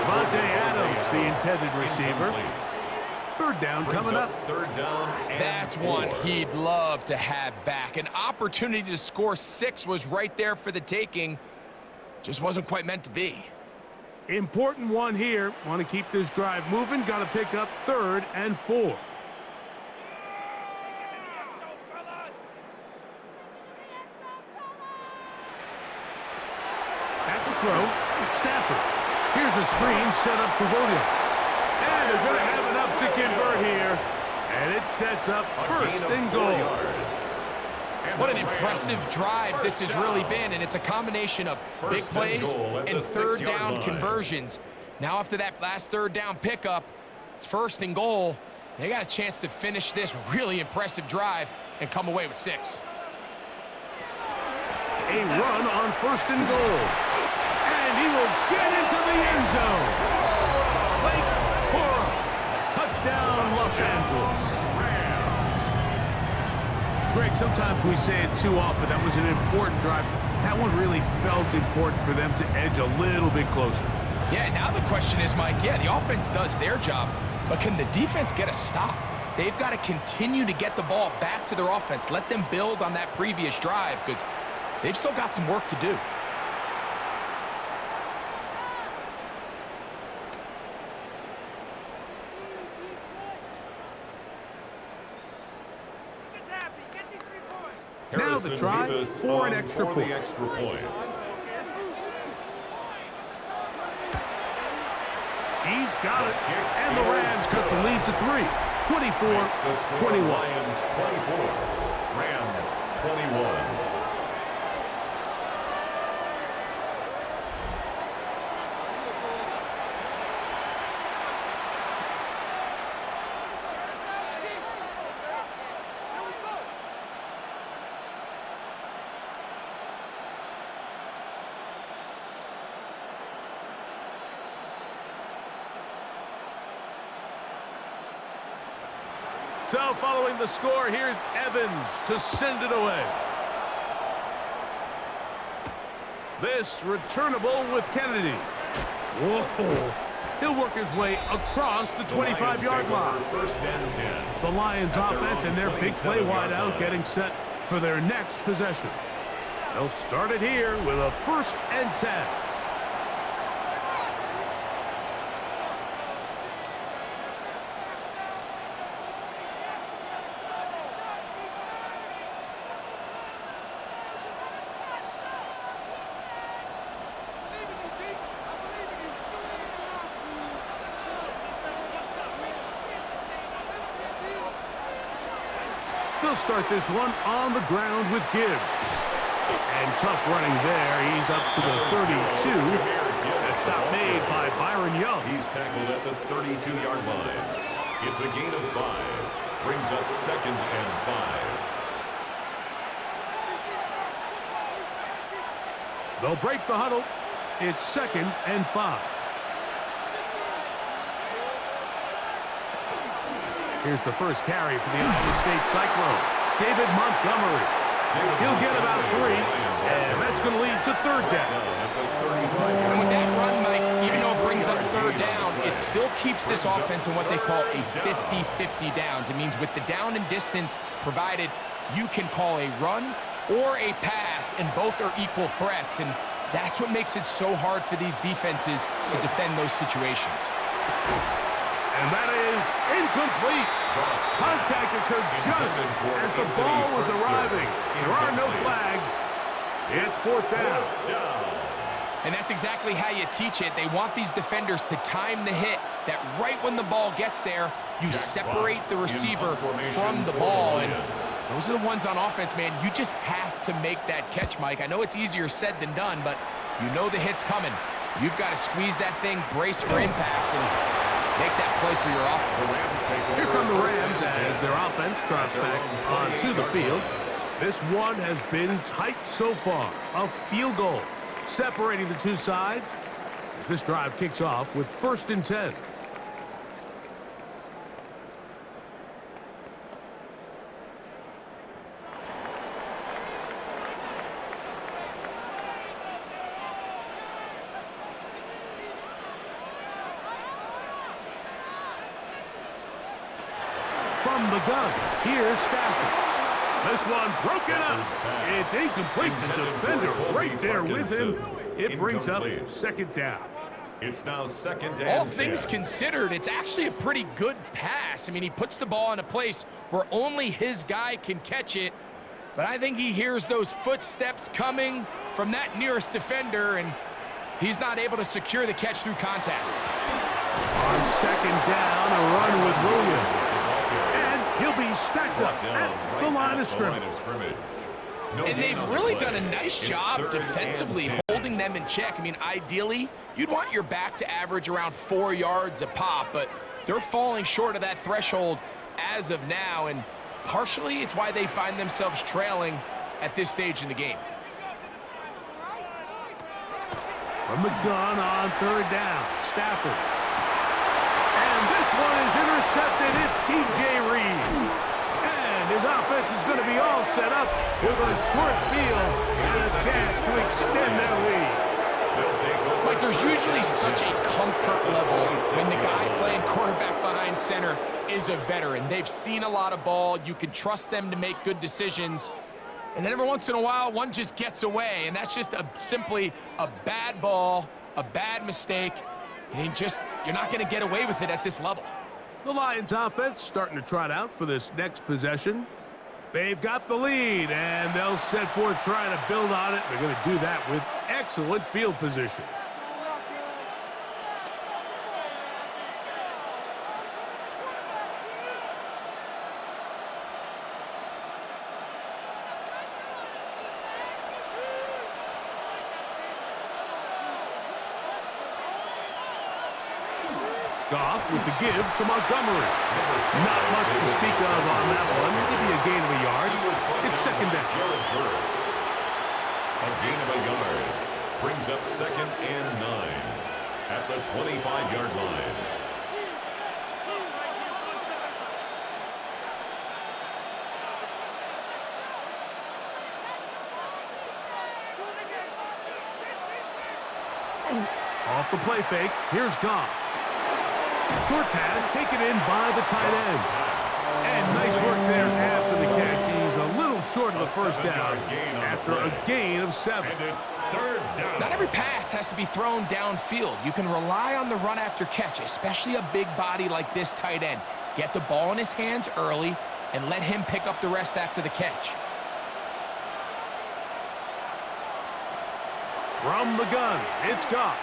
Devontae Adams, the intended receiver. Third down coming up. Third down. That's one he'd love to have back. An opportunity to score 6 was right there for the taking. Just wasn't quite meant to be. Important one here. Want to keep this drive moving. Got to pick up 3rd and 4. At the throw. Stafford. Here's a screen set up to Williams. And they're going to have enough to convert here. And it sets up first and goal. What an impressive drive this has really been, and it's a combination of big plays and third down conversions. Now after that last third down pickup, it's first and goal. They got a chance to finish this really impressive drive and come away with 6. A run on first and goal. And he will get into the end zone. Blake Cora. Touchdown, Los Angeles. Greg, sometimes we say it too often. That was an important drive. That one really felt important for them to edge a little bit closer. Yeah, now the question is, Mike, yeah, the offense does their job, but can the defense get a stop? They've got to continue to get the ball back to their offense. Let them build on that previous drive because they've still got some work to do. Now the try for an extra point. He's got it, and the Rams cut the lead to 3. 24-21. Lions 24, Rams 21. So following the score, here's Evans to send it away. This returnable with Kennedy. Whoa. He'll work his way across the 25-yard line. First and 10. The Lions offense and their big play wideout getting set for their next possession. They'll start it here with a first and 10. They'll start this one on the ground with Gibbs. And tough running there. He's up to the 32. That stop made by Byron Young. He's tackled at the 32-yard line. It's a gain of 5. Brings up second and 5. They'll break the huddle. It's second and 5. Here's the first carry for the Iowa State Cyclone. David Montgomery. He'll get about 3, and that's going to lead to third down. And with that run, Mike, even though it brings up third down, it still keeps this offense in what they call a 50-50 downs. It means with the down and distance provided, you can call a run or a pass, and both are equal threats. And that's what makes it so hard for these defenses to defend those situations. And that is incomplete. Contact occurred just as the ball was arriving. There are no flags. It's fourth down. And that's exactly how you teach it. They want these defenders to time the hit, that right when the ball gets there, you separate the receiver from the ball. And those are the ones on offense, man. You just have to make that catch, Mike. I know it's easier said than done, but you know the hit's coming. You've got to squeeze that thing, brace for impact, and make that play for your offense. Here come the Rams as their offense trots back onto the field. This one has been tight so far. A field goal separating the two sides as this drive kicks off with first and 10. From the gun, here's Stafford. This one broken up. It's incomplete. The defender right there with him. It brings up second down. It's now second and All things considered, it's actually a pretty good pass. I mean, he puts the ball in a place where only his guy can catch it. But I think he hears those footsteps coming from that nearest defender, and He's not able to secure the catch through contact. On second down, a run with Williams. And he'll be stacked up at the line of scrimmage. And they've really done a nice job defensively holding them in check. I mean, ideally, you'd want your back to average around 4 yards a pop, but they're falling short of that threshold as of now, and partially it's why they find themselves trailing at this stage in the game. From the gun on third down, Stafford. And this one is intercepted. It's DJ Reed. And his offense is going to be all set up with a short field and a chance to extend their lead. Like, there's usually such a comfort level when the guy playing quarterback behind center is a veteran. They've seen a lot of ball. You can trust them to make good decisions. And then every once in a while, one just gets away, and that's just simply a bad ball, a bad mistake, and you're not going to get away with it at this level. The Lions offense starting to trot out for this next possession. They've got the lead, and they'll set forth trying to build on it. They're going to do that with excellent field position. Goff with the give to Montgomery. Not much to speak of on that one. Maybe a gain of a yard. It's second down. A gain of a yard brings up 2nd and 9 at the 25-yard line. Off the play fake. Here's Goff. Short pass taken in by the tight end. And nice work there after the catch. He's a little short of the first down after a gain of 7. And it's 3rd down. Not every pass has to be thrown downfield. You can rely on the run after catch, especially a big body like this tight end. Get the ball in his hands early and let him pick up the rest after the catch. From the gun, it's Goff.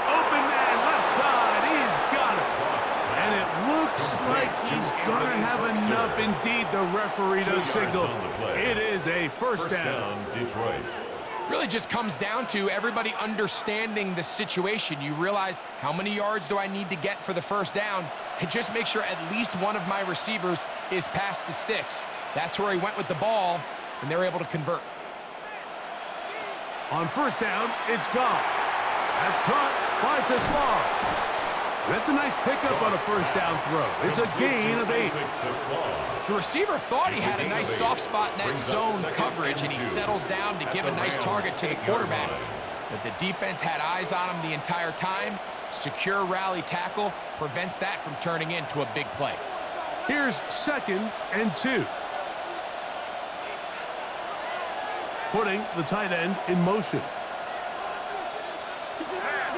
Open man, left side, he's got it. And it looks like he's going to have enough. Indeed, the referee does signal. It is a first down. Detroit. Really just comes down to everybody understanding the situation. You realize, how many yards do I need to get for the first down? And just make sure at least one of my receivers is past the sticks. That's where he went with the ball, and they're able to convert. On first down, it's Goff. That's caught by Tesla. That's a nice pickup on a first down throw. It's a gain of 8. The receiver thought he had a nice soft spot in that zone coverage, and he settles down to give a nice target to the quarterback. But the defense had eyes on him the entire time. Secure rally tackle prevents that from turning into a big play. Here's 2nd and 2. Putting the tight end in motion.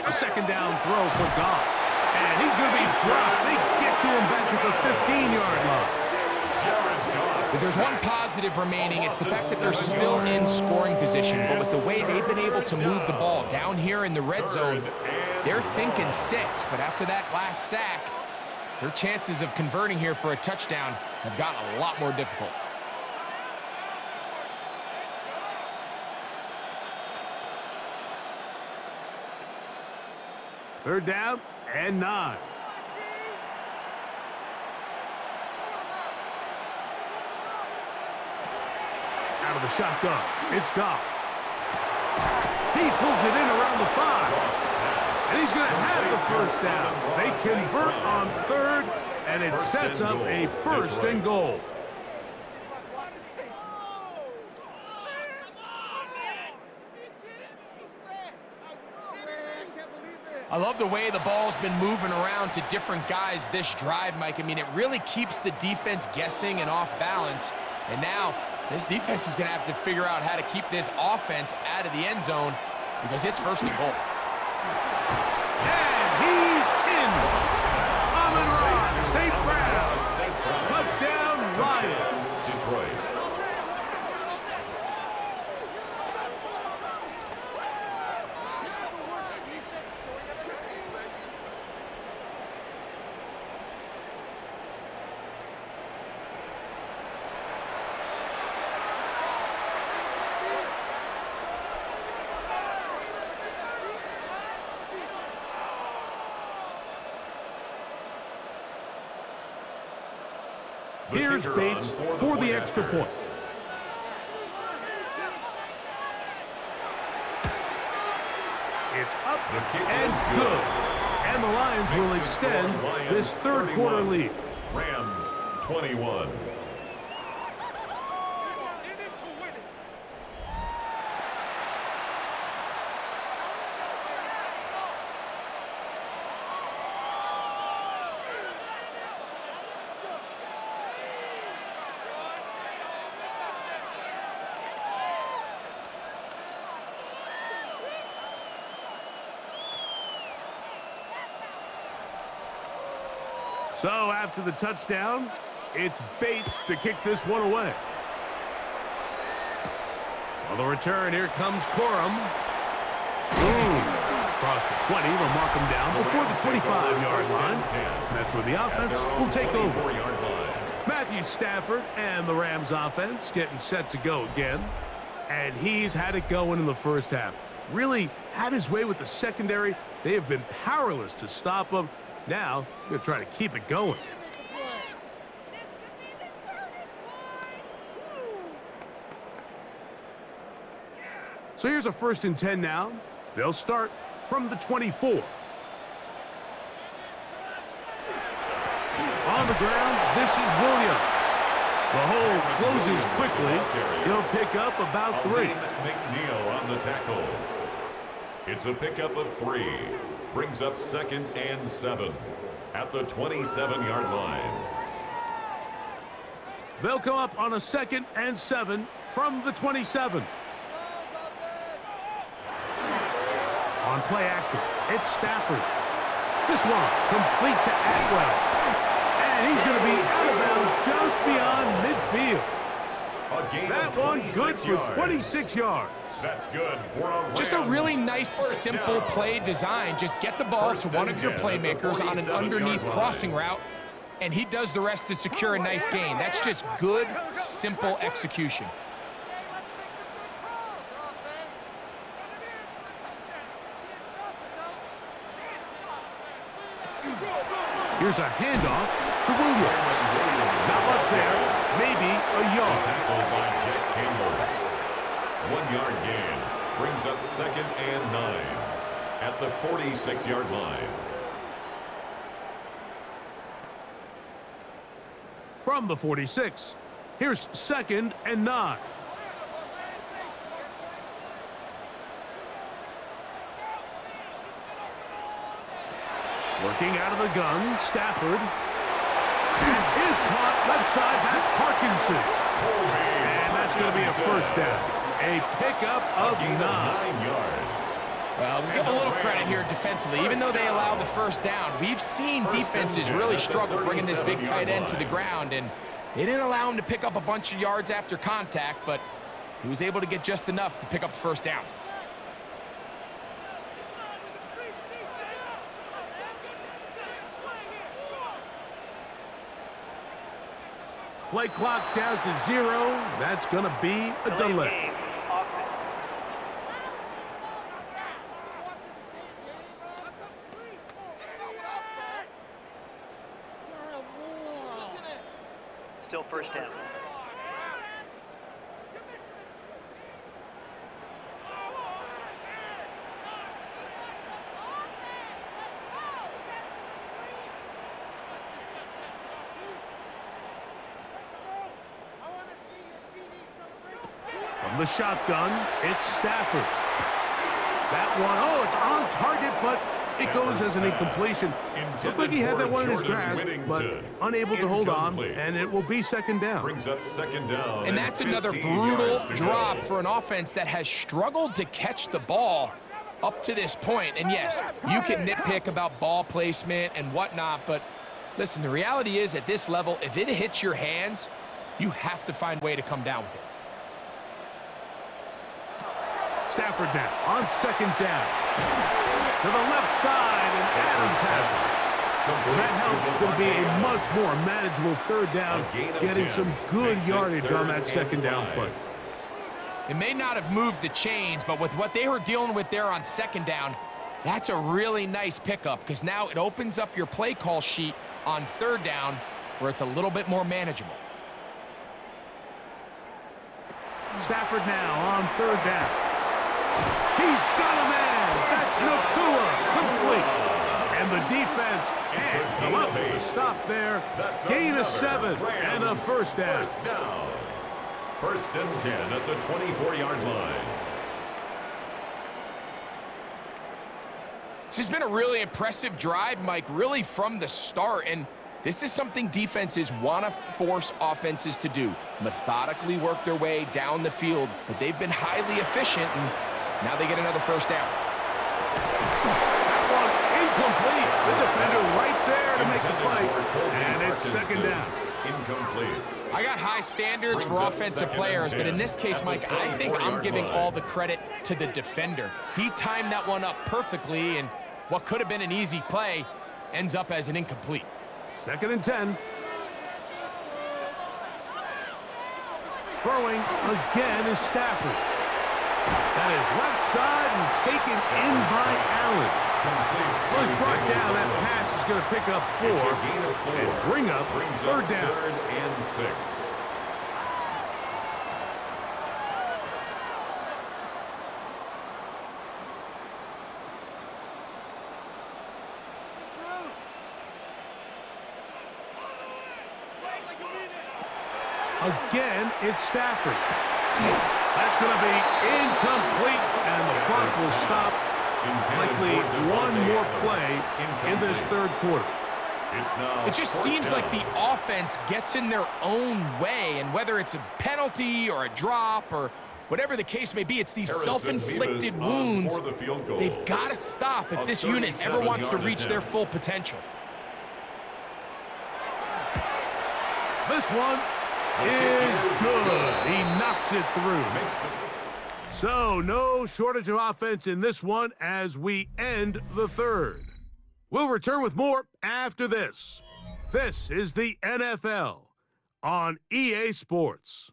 A second down throw for Goff. And he's going to be dropped. They get to him back at the 15-yard line. If there's one positive remaining, it's the fact that they're still in scoring position. But with the way they've been able to move the ball down here in the red zone, they're thinking 6. But after that last sack, their chances of converting here for a touchdown have gotten a lot more difficult. Third down and 9. Out of the shotgun, it's Goff. He pulls it in around the 5. And he's going to have the first down. They convert on 3rd, and it sets up a 1st and goal. I love the way the ball's been moving around to different guys this drive, Mike. I mean, it really keeps the defense guessing and off balance. And now this defense is going to have to figure out how to keep this offense out of the end zone because it's 1st and goal. And he's in. Amon-Ra, St. Brown. Touchdown, Lions. Detroit. Here's kicker Bates on for the point extra after. point. It's up The kick and is good. good. And the Lions will Makes the score extend Lions this third 31, quarter lead. Rams 21. So after the touchdown, it's Bates to kick this one away. On the return, here comes Corum. Across the 20, they'll mark him down before the 25-yard line. That's where the offense will take over. Matthew Stafford and the Rams offense getting set to go again. And he's had it going in the first half. Really had his way with the secondary. They have been powerless to stop him. Now, we're going to try to keep it going. So here's a 1st and 10 now. They'll start from the 24. On the ground, this is Williams. The hole closes quickly. He'll pick up about 3. McNeil on the tackle. It's a pickup of 3. Brings up 2nd and 7 at the 27-yard line. They'll come up on a 2nd and 7 from the 27. On play action, it's Stafford. This one complete to Atwell. And he's going to be out of bounds just beyond midfield. A gain That of one good 26 for yards. 26 yards. That's good for a Just a Rams really nice, first simple down. play design. Just get the ball First to one and of your 10 at the playmakers on an 47-yard underneath line. crossing route, and he does the rest to secure a nice gain. That's just good, simple execution. Here's a handoff to Williams. Not much there, maybe a yard. Tackled by Jack Campbell. 1-yard gain brings up 2nd and 9 at the 46-yard line. From the 46, here's 2nd and 9. Working out of the gun, Stafford. Is caught left side, that's Parkinson. And that's going to be a 1st down. A pickup of Gain 9. 9 yards. Well, we'll give a little credit here defensively. Even though they allowed the 1st down, we've seen defenses really struggle bringing this big tight end to the ground, and they didn't allow him to pick up a bunch of yards after contact, but he was able to get just enough to pick up the 1st down. Play clock down to 0. That's going to be a delay. Game. Offense. Still 1st down. From the shotgun, it's Stafford. That one, it's on target, but it goes as an incompletion. Looked like he had that one in his grasp, but unable to hold on, and it will be 2nd down. Brings up 2nd down. And that's another 15 brutal yards to drop go. for an offense that has struggled to catch the ball up to this point. And yes, you can nitpick about ball placement and whatnot, but listen, the reality is at this level, if it hits your hands, you have to find a way to come down with it. Stafford now on 2nd down. To the left side, and Adams has it. Well, that helps. It's going to be a much more manageable 3rd down, getting some good yardage on that 2nd down play. It may not have moved the chains, but with what they were dealing with there on 2nd down, that's a really nice pickup because now it opens up your play call sheet on 3rd down where it's a little bit more manageable. Stafford now on third down. He's got a man. That's Nakua. Complete. And the defense can't come up with a stop there. Gain of 7 and a first down. First down. 1st and 10 at the 24-yard line. This has been a really impressive drive, Mike, really from the start. And this is something defenses want to force offenses to do. Methodically work their way down the field, but they've been highly efficient, and now they get another first down. That one incomplete. The defender right there to make the play. And it's 2nd down. Incomplete. I got high standards for offensive players, but in this case, Mike, I think I'm giving all the credit to the defender. He timed that one up perfectly, and what could have been an easy play ends up as an incomplete. 2nd and 10. Throwing again is Stafford. That is left side and taken in by Allen. So he's brought down. That pass is going to pick up 4 and bring up 3rd down. 3rd and 6. Again, it's Stafford. That's going to be incomplete, and the clock will stop. Likely one more play in this 3rd quarter. It just seems like the offense gets in their own way, and whether it's a penalty or a drop or whatever the case may be, it's these self-inflicted wounds they've got to stop if this unit ever wants to reach their full potential. This one is good. He knocks it through. So no shortage of offense in this one as we end the 3rd. We'll return with more after this. This is the NFL on EA Sports.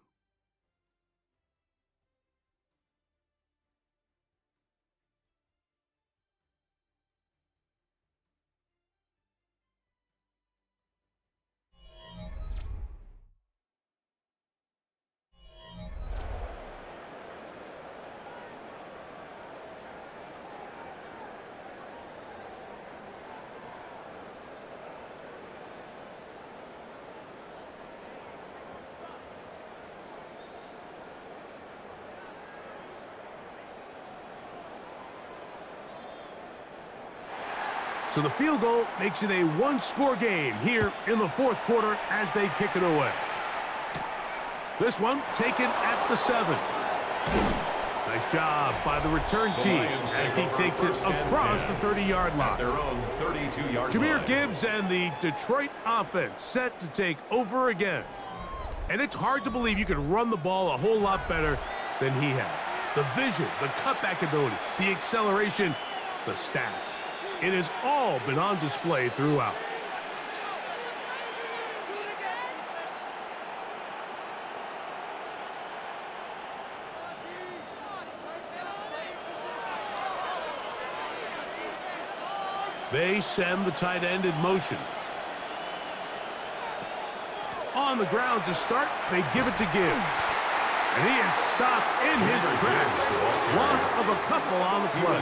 So the field goal makes it a one-score game here in the 4th quarter as they kick it away. This one taken at the 7. Nice job by the return team as he takes it across the 30-yard line. Their own 32-yard Jahmyr line. Gibbs and the Detroit offense set to take over again. And it's hard to believe you can run the ball a whole lot better than he has. The vision, the cutback ability, the acceleration, the stats. It has all been on display throughout. They send the tight end in motion. On the ground to start, they give it to Gibbs. And he is stopped in his tracks. Loss of a couple on the play.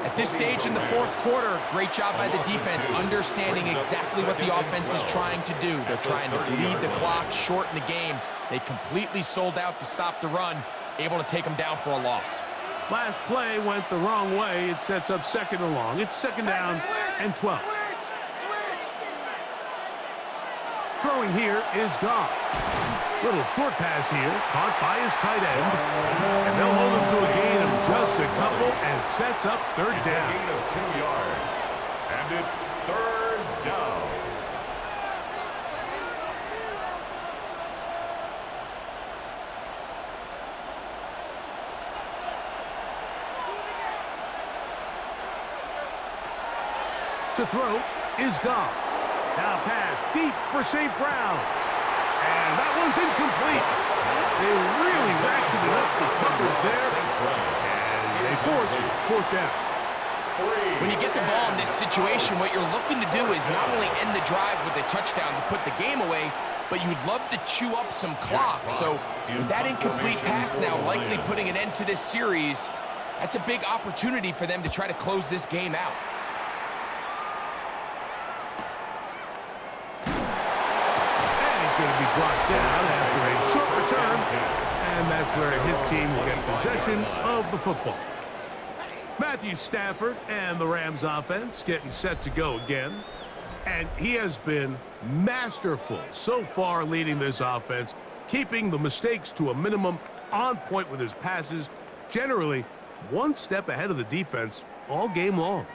At this stage in the 4th quarter, great job by the defense, understanding exactly what the offense is trying to do. They're trying to bleed the clock, shorten the game. They completely sold out to stop the run, able to take them down for a loss. Last play went the wrong way. It sets up 2nd and long. It's 2nd down and 12. Throwing here is Goff. Little short pass here, caught by his tight end. And they'll hold him to a gain of just a couple and sets up 3rd down. It's a gain of 2 yards. And it's 3rd down. To throw is Goff. Now pass deep for St. Brown. And that one's incomplete. They really ratcheted up the coverage there. And they force 4th down. When you get the ball in this situation, what you're looking to do is not only end the drive with a touchdown to put the game away, but you'd love to chew up some clock. So with that incomplete pass now likely putting an end to this series, that's a big opportunity for them to try to close this game out. And he's going to be brought down after a short return. And that's where his team will get possession of the football. Matthew Stafford and the Rams offense getting set to go again. And he has been masterful so far leading this offense, keeping the mistakes to a minimum, on point with his passes, generally one step ahead of the defense all game long.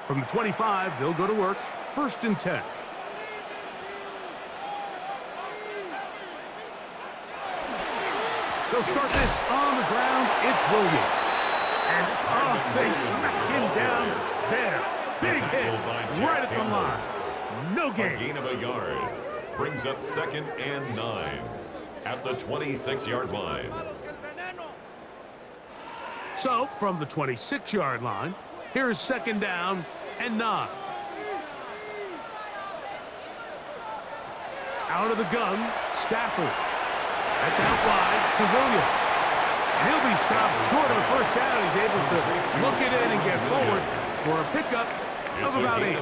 From the 25, they'll go to work. 1st and 10. They'll start this on the ground. It's Williams. And, they smack him down there. Big hit right at the line. No gain. A gain of a yard. Brings up 2nd and 9 at the 26-yard line. So, from the 26-yard line, here's 2nd down and 9. Out of the gun, Stafford. That's out wide to Williams. And he'll be stopped short of 1st down. He's able to look it in and get forward for a pickup of about 8.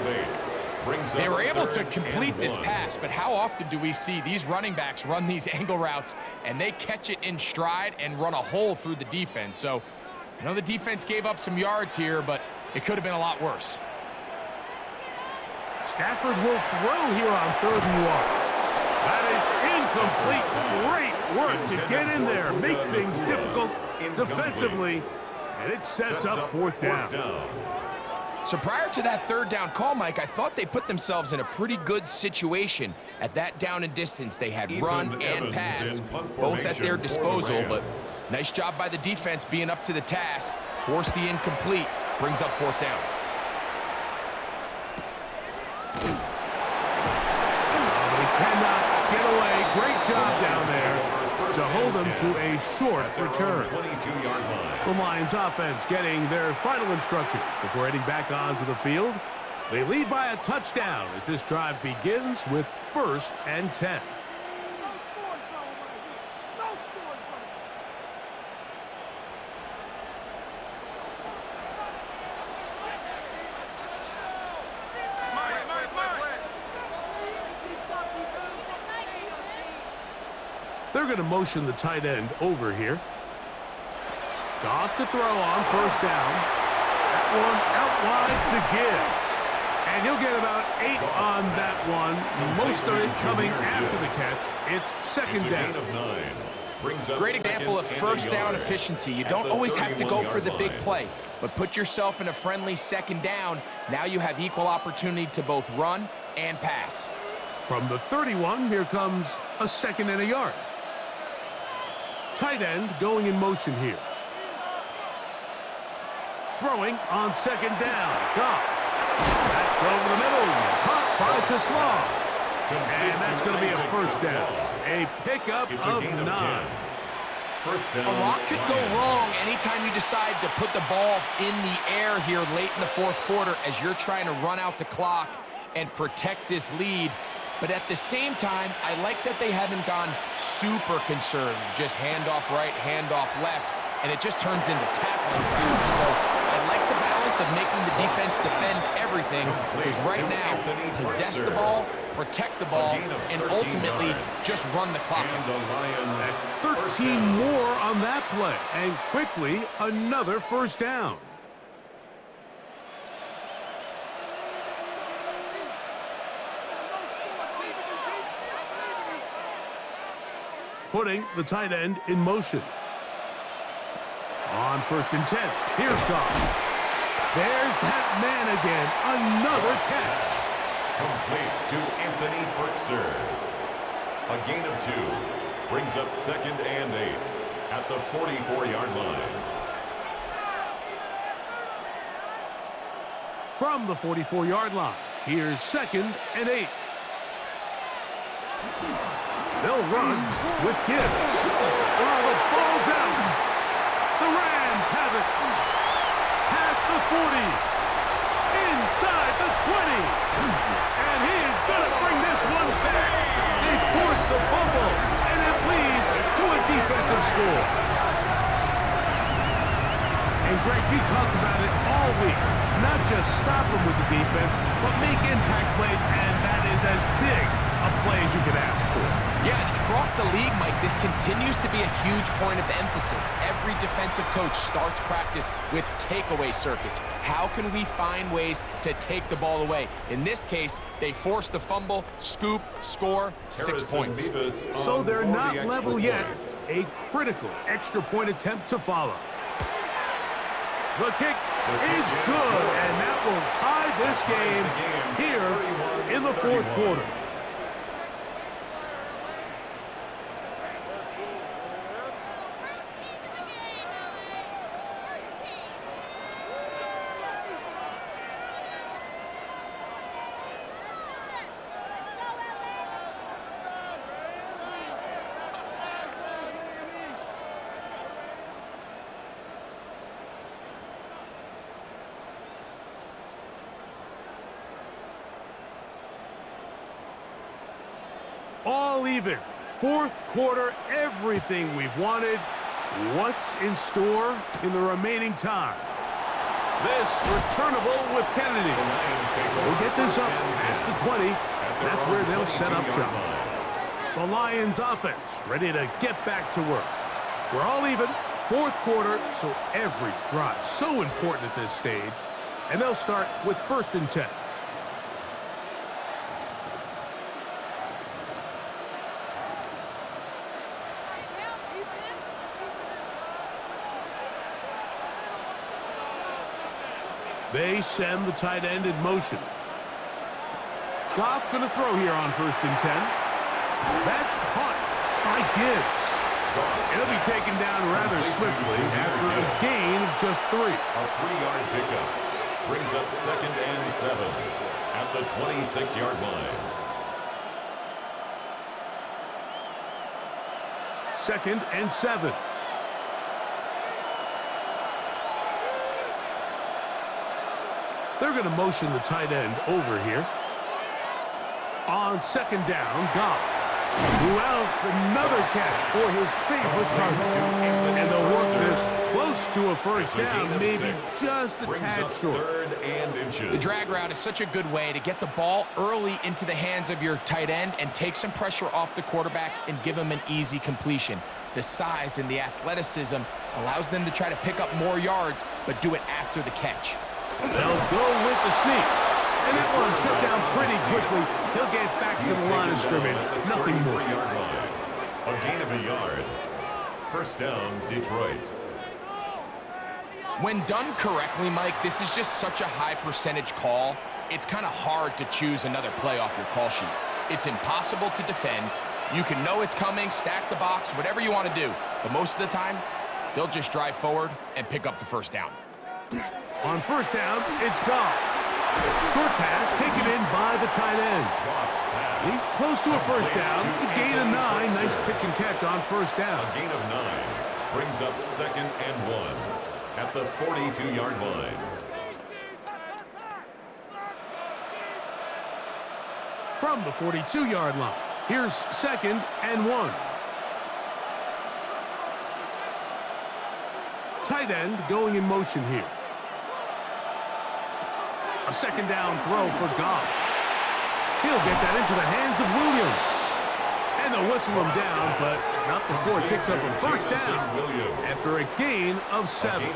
They were able to complete this pass, but how often do we see these running backs run these angle routes and they catch it in stride and run a hole through the defense? So, I know the defense gave up some yards here, but it could have been a lot worse. Stafford will throw here on 3rd and 1. That is incomplete. Great work to get in there, make things difficult defensively, and it sets up 4th down. So prior to that 3rd down call, Mike, I thought they put themselves in a pretty good situation. At that down and distance, they had run and pass, both at their disposal, but nice job by the defense being up to the task. Force the incomplete, brings up 4th down. Cannot get away. Great job down there to hold them to a short return. 22-yard line. The Lions offense getting their final instructions before heading back onto the field. They lead by a touchdown as this drive begins with 1st and 10. They're going to motion the tight end over here. Goff to throw on 1st down. That one out wide to Gibbs. And he'll get about 8 on that one. Most of it coming after the catch. It's 2nd down. Gain of 9. Brings up Great example of 1st down efficiency. You don't always have to go for the big play, but put yourself in a friendly 2nd down. Now you have equal opportunity to both run and pass. From the 31, here comes a 2nd and a yard. Tight end going in motion here. Throwing on 2nd down. Goff. That's over the middle. Caught by Tesla. And that's going to be a 1st down. A pickup of 9. 1st down. A lot could go wrong anytime you decide to put the ball in the air here late in the 4th quarter as you're trying to run out the clock and protect this lead. But at the same time, I like that they haven't gone super conservative. Just handoff right, handoff left, and it just turns into tackling practice. So I like the balance of making the defense defend everything, because right now, possess the ball, protect the ball, and ultimately just run the clock out. That's 13 more on that play, and quickly another 1st down. Putting the tight end in motion. On 1st and 10. Here's Goff. There's that man again. Another catch. Complete to Anthony Burkser. A gain of 2. Brings up 2nd and 8 at the 44-yard line. From the 44-yard line, here's 2nd and 8. They'll run with Gibbs. Oh, the ball's out. The Rams have score. And Greg, you talked about it all week. Not just stop them with the defense, but make impact plays, and that is as big a play as you could ask for. Yeah, and across the league, Mike, this continues to be a huge point of emphasis. Every defensive coach starts practice with takeaway circuits. How can we find ways to take the ball away? In this case, they forced the fumble, scoop, score, 6 points. So they're not level yet. A critical extra point attempt to follow. The kick is good, and that will tie this game here in the fourth quarter. All even. Fourth quarter, everything we've wanted. What's in store in the remaining time? This returnable with Kennedy. They'll get this up past the 20. That's where they'll set up shop. The Lions offense ready to get back to work. We're all even. Fourth quarter, so every drive so important at this stage. And they'll start with 1st and 10. They send the tight end in motion. Goff going to throw here on 1st and 10. That's caught by Gibbs. It'll be taken down rather swiftly after a gain of just 3. A 3-yard pickup brings up 2nd and 7 at the 26-yard line. 2nd and 7. They're going to motion the tight end over here. On 2nd down, Goff. Who else? Another catch for his favorite target. And they'll work this close to a 1st down, maybe just a tad short. 3rd and inches. The drag route is such a good way to get the ball early into the hands of your tight end and take some pressure off the quarterback and give him an easy completion. The size and the athleticism allows them to try to pick up more yards, but do it after the catch. They'll go with the sneak. And that one shut down pretty quickly. He'll get back to the line of scrimmage. Nothing more. A gain of a yard. 1st down, Detroit. When done correctly, Mike, this is just such a high percentage call. It's kind of hard to choose another play off your call sheet. It's impossible to defend. You can know it's coming, stack the box, whatever you want to do. But most of the time, they'll just drive forward and pick up the 1st down. On 1st down, it's Goff. Short pass taken in by the tight end. He's close to a 1st down. It's a gain of 9. Nice pitch and catch on 1st down. A gain of 9 brings up 2nd and 1 at the 42-yard line. From the 42-yard line, here's 2nd and 1. Tight end going in motion here. A 2nd down throw for Goff. He'll get that into the hands of Williams. And they'll whistle him down, but not before he picks up a 1st down after a gain of 7.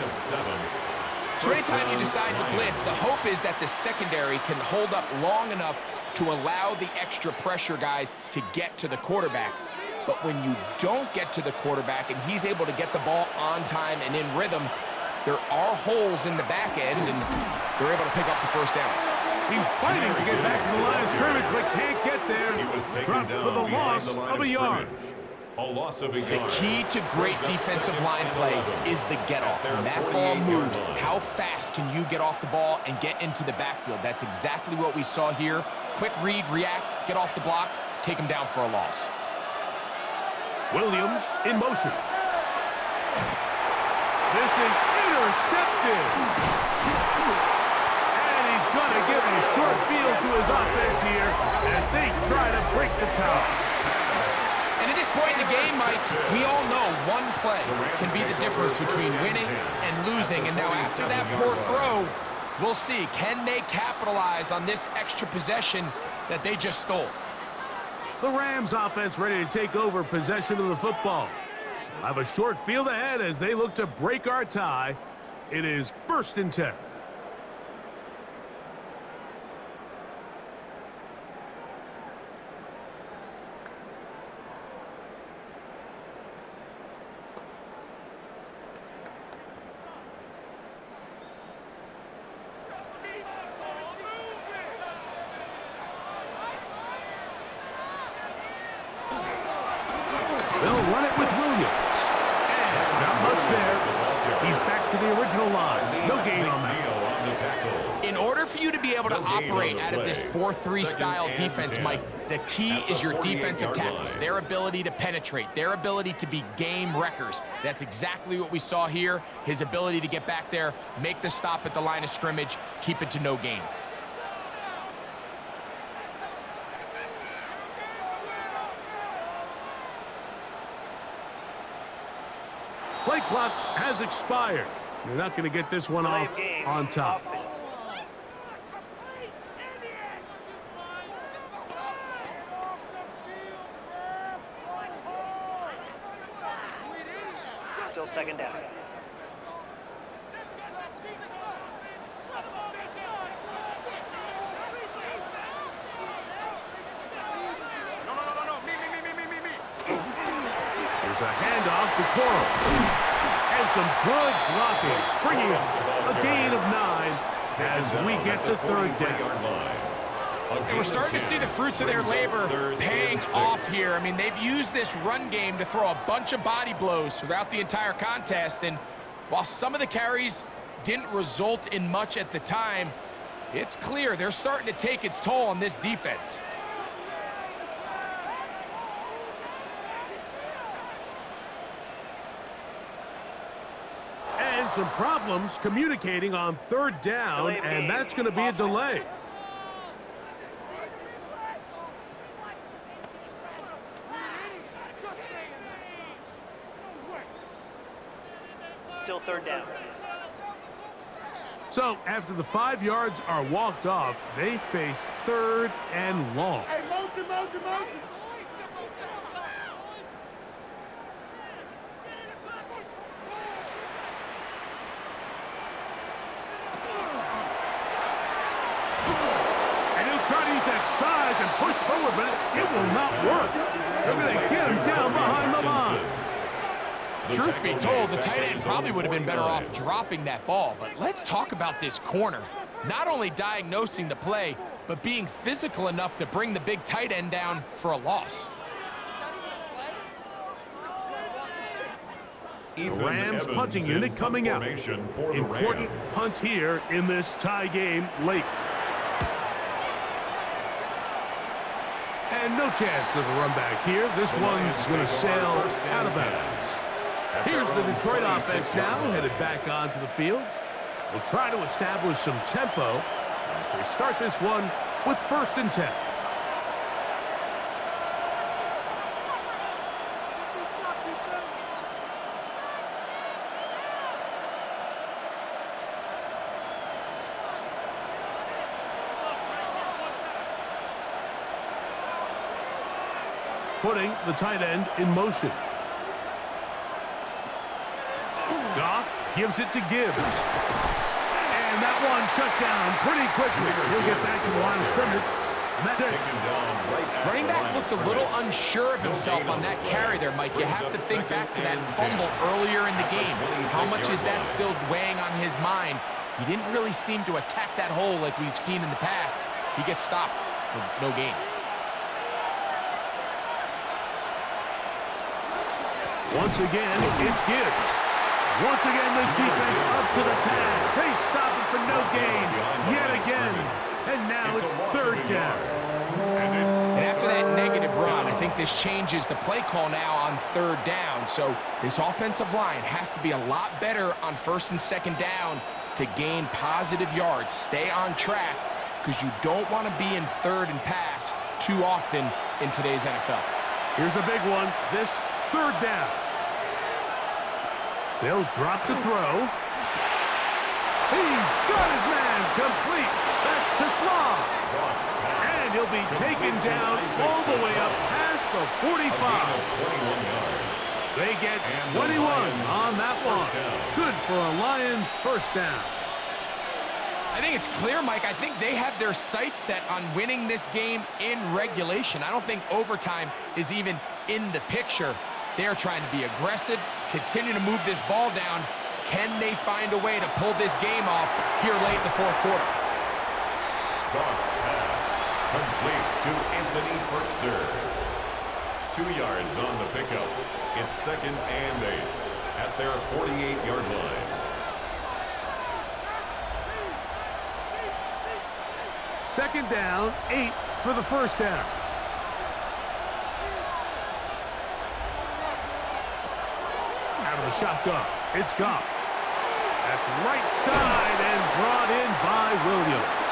So anytime you decide to blitz, the hope is that the secondary can hold up long enough to allow the extra pressure guys to get to the quarterback. But when you don't get to the quarterback and he's able to get the ball on time and in rhythm, there are holes in the back end, and they're able to pick up the 1st down. He's fighting to get back to the line of scrimmage, but can't get there. Dropped for the loss of a yard. A loss of a yard. The key to great defensive line play is the get-off. When that ball moves, how fast can you get off the ball and get into the backfield? That's exactly what we saw here. Quick read, react, get off the block, take him down for a loss. Williams in motion. This is intercepted. And he's going to give a short field to his offense here as they try to break the tie. And in this point in the game, Mike, we all know one play can be the difference between winning and losing. And now after that poor throw, we'll see, can they capitalize on this extra possession that they just stole? The Rams offense ready to take over possession of the football. We'll have a short field ahead as they look to break our tie. It is 1st and 10. They'll run it with Williams. And not much there. He's back to the original line. No gain on that. In order for you to be able to operate out of this 4-3 style defense, Mike, the key is your defensive tackles, their ability to penetrate, their ability to be game wreckers. That's exactly what we saw here, his ability to get back there, make the stop at the line of scrimmage, keep it to no gain. Play clock has expired. You're not going to get this one off on top. Still 2nd down. There's a handoff to Coral. And some good blocking. Springing up. A gain of 9 as we get to 3rd down. And we're starting to see the fruits of their labor paying off here. I mean, they've used this run game to throw a bunch of body blows throughout the entire contest. And while some of the carries didn't result in much at the time, it's clear they're starting to take its toll on this defense. And some problems communicating on 3rd down, and that's going to be a delay. Still 3rd down. So after the 5 yards are walked off, they face 3rd and long. Hey, motion, motion, motion. And he'll try to use that size and push forward, but it will not work. They're going to get him down behind the line. Truth be told, the tight end probably would have been better off dropping that ball. But let's talk about this corner. Not only diagnosing the play, but being physical enough to bring the big tight end down for a loss. The Rams punting unit coming out. Important punt here in this tie game late. And no chance of a run back here. This one's going to sail out of bounds. Here's the Detroit offense now, headed back onto the field. We'll try to establish some tempo as they start this one with 1st and 10. Putting the tight end in motion. Goff gives it to Gibbs. And that one shut down pretty quickly. He'll get back to the line of scrimmage. And that's it. Running back looked a little unsure of himself on that carry there, Mike. You have to think back to that fumble earlier in the game. How much is that still weighing on his mind? He didn't really seem to attack that hole like we've seen in the past. He gets stopped for no gain. Once again, it's Gibbs. Once again, this defense up to the task. They stop it for no gain yet again. And now it's 3rd down. And after that negative run, I think this changes the play call now on 3rd down. So this offensive line has to be a lot better on 1st and 2nd down to gain positive yards. Stay on track because you don't want to be in 3rd and pass too often in today's NFL. Here's a big one. This third down. They'll drop to throw. He's got his man complete. That's to Slaw. And he'll be taken down all the way up past the 45. They get 21 on that one. Good for a Lions first down. I think it's clear, Mike. I think they have their sights set on winning this game in regulation. I don't think overtime is even in the picture. They're trying to be aggressive, continue to move this ball down. Can they find a way to pull this game off here late in the fourth quarter? Box pass complete to Anthony Perkser. 2 yards on the pickup. It's 2nd and 8 at their 48-yard line. Second down, 8 for the first down. Out of the shotgun, it's Goff. That's right side and brought in by Williams.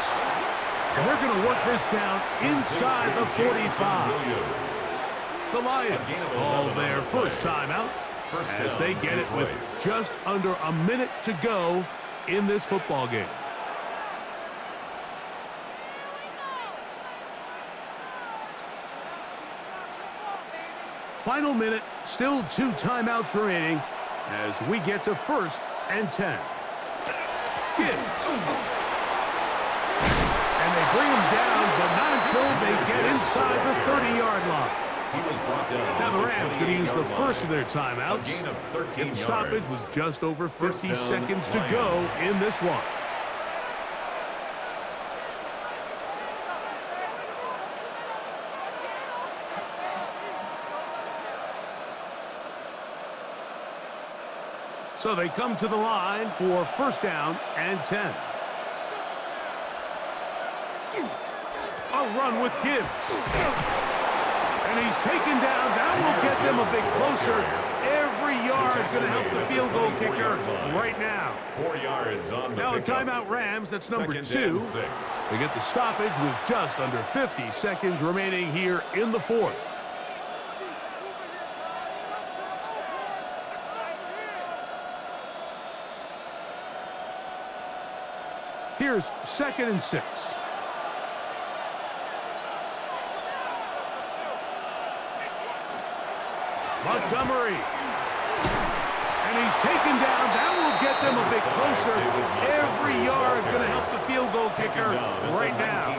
And they're going to work this down inside the 45. The Lions call their first timeout as they get it with just under a minute to go in this football game. Final minute, still 2 timeouts remaining as we get to 1st and 10. Gibbs. And they bring him down, but not until they get inside the 30-yard line. He was brought down. Now the Rams going to use the first of their timeouts. Get the stoppage with just over 50 seconds to go in this one. So they come to the line for 1st down and 10. A run with Gibbs. And he's taken down. That will get them a bit closer. Every yard going to help the field goal kicker right now. 4 yards on the Now a pickup. timeout Rams. That's number 2. 2nd and 6. They get the stoppage with just under 50 seconds remaining here in the 4th. Here's 2nd and 6. Montgomery. And he's taken down. That will get them a bit closer. Every yard going to help the field goal kicker right now.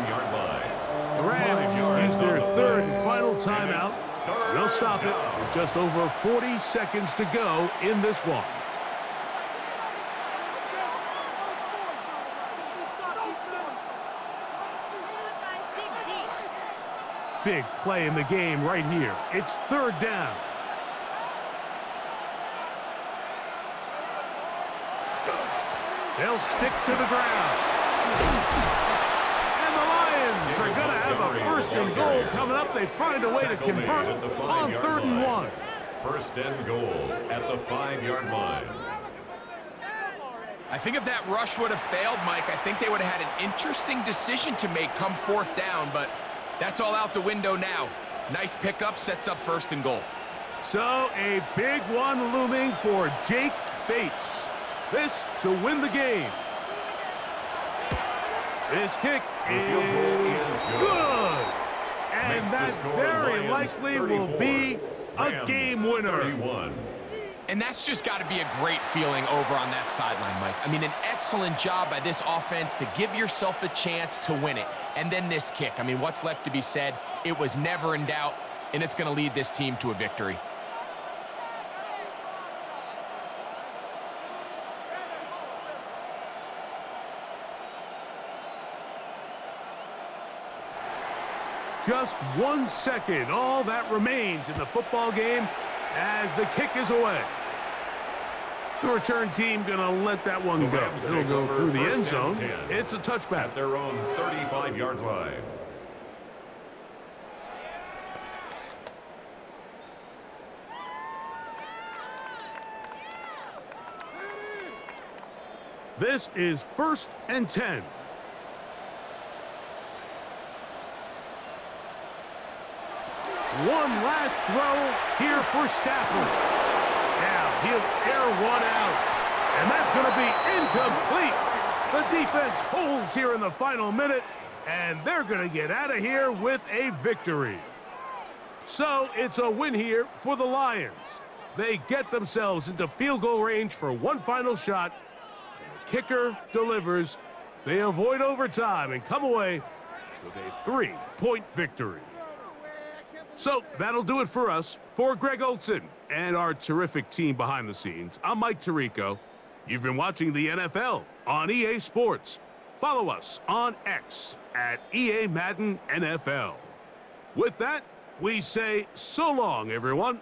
The Rams use their 3rd and final timeout. They'll stop it with just over 40 seconds to go in this one. Big play in the game right here. It's 3rd down. They'll stick to the ground. And the Lions are going to have a 1st and goal coming up. They find a way to convert on 3rd and 1. 1st and goal at the 5-yard line. I think if that rush would have failed, Mike, I think they would have had an interesting decision to make come 4th down, but that's all out the window now. Nice pickup, sets up 1st and goal. So a big one looming for Jake Bates. This to win the game. This kick is good. And that very likely will be a game winner. 31. And that's just got to be a great feeling over on that sideline, Mike. I mean, an excellent job by this offense to give yourself a chance to win it. And then this kick. I mean, what's left to be said? It was never in doubt, and it's going to lead this team to a victory. Just 1 second, all that remains in the football game as the kick is away. The return team going to let that one go. It'll go through the end zone. It's a touchback. At their own 35-yard line. This is 1st and 10. One last throw here for Stafford. Now he'll air one out, and that's going to be incomplete. The defense holds here in the final minute, and they're going to get out of here with a victory. So it's a win here for the Lions. They get themselves into field goal range for one final shot. The kicker delivers. They avoid overtime and come away with a 3-point victory. So that'll do it for us. For Greg Olson and our terrific team behind the scenes, I'm Mike Tirico. You've been watching the NFL on EA Sports. Follow us on X at EA Madden NFL. With that, we say so long, everyone.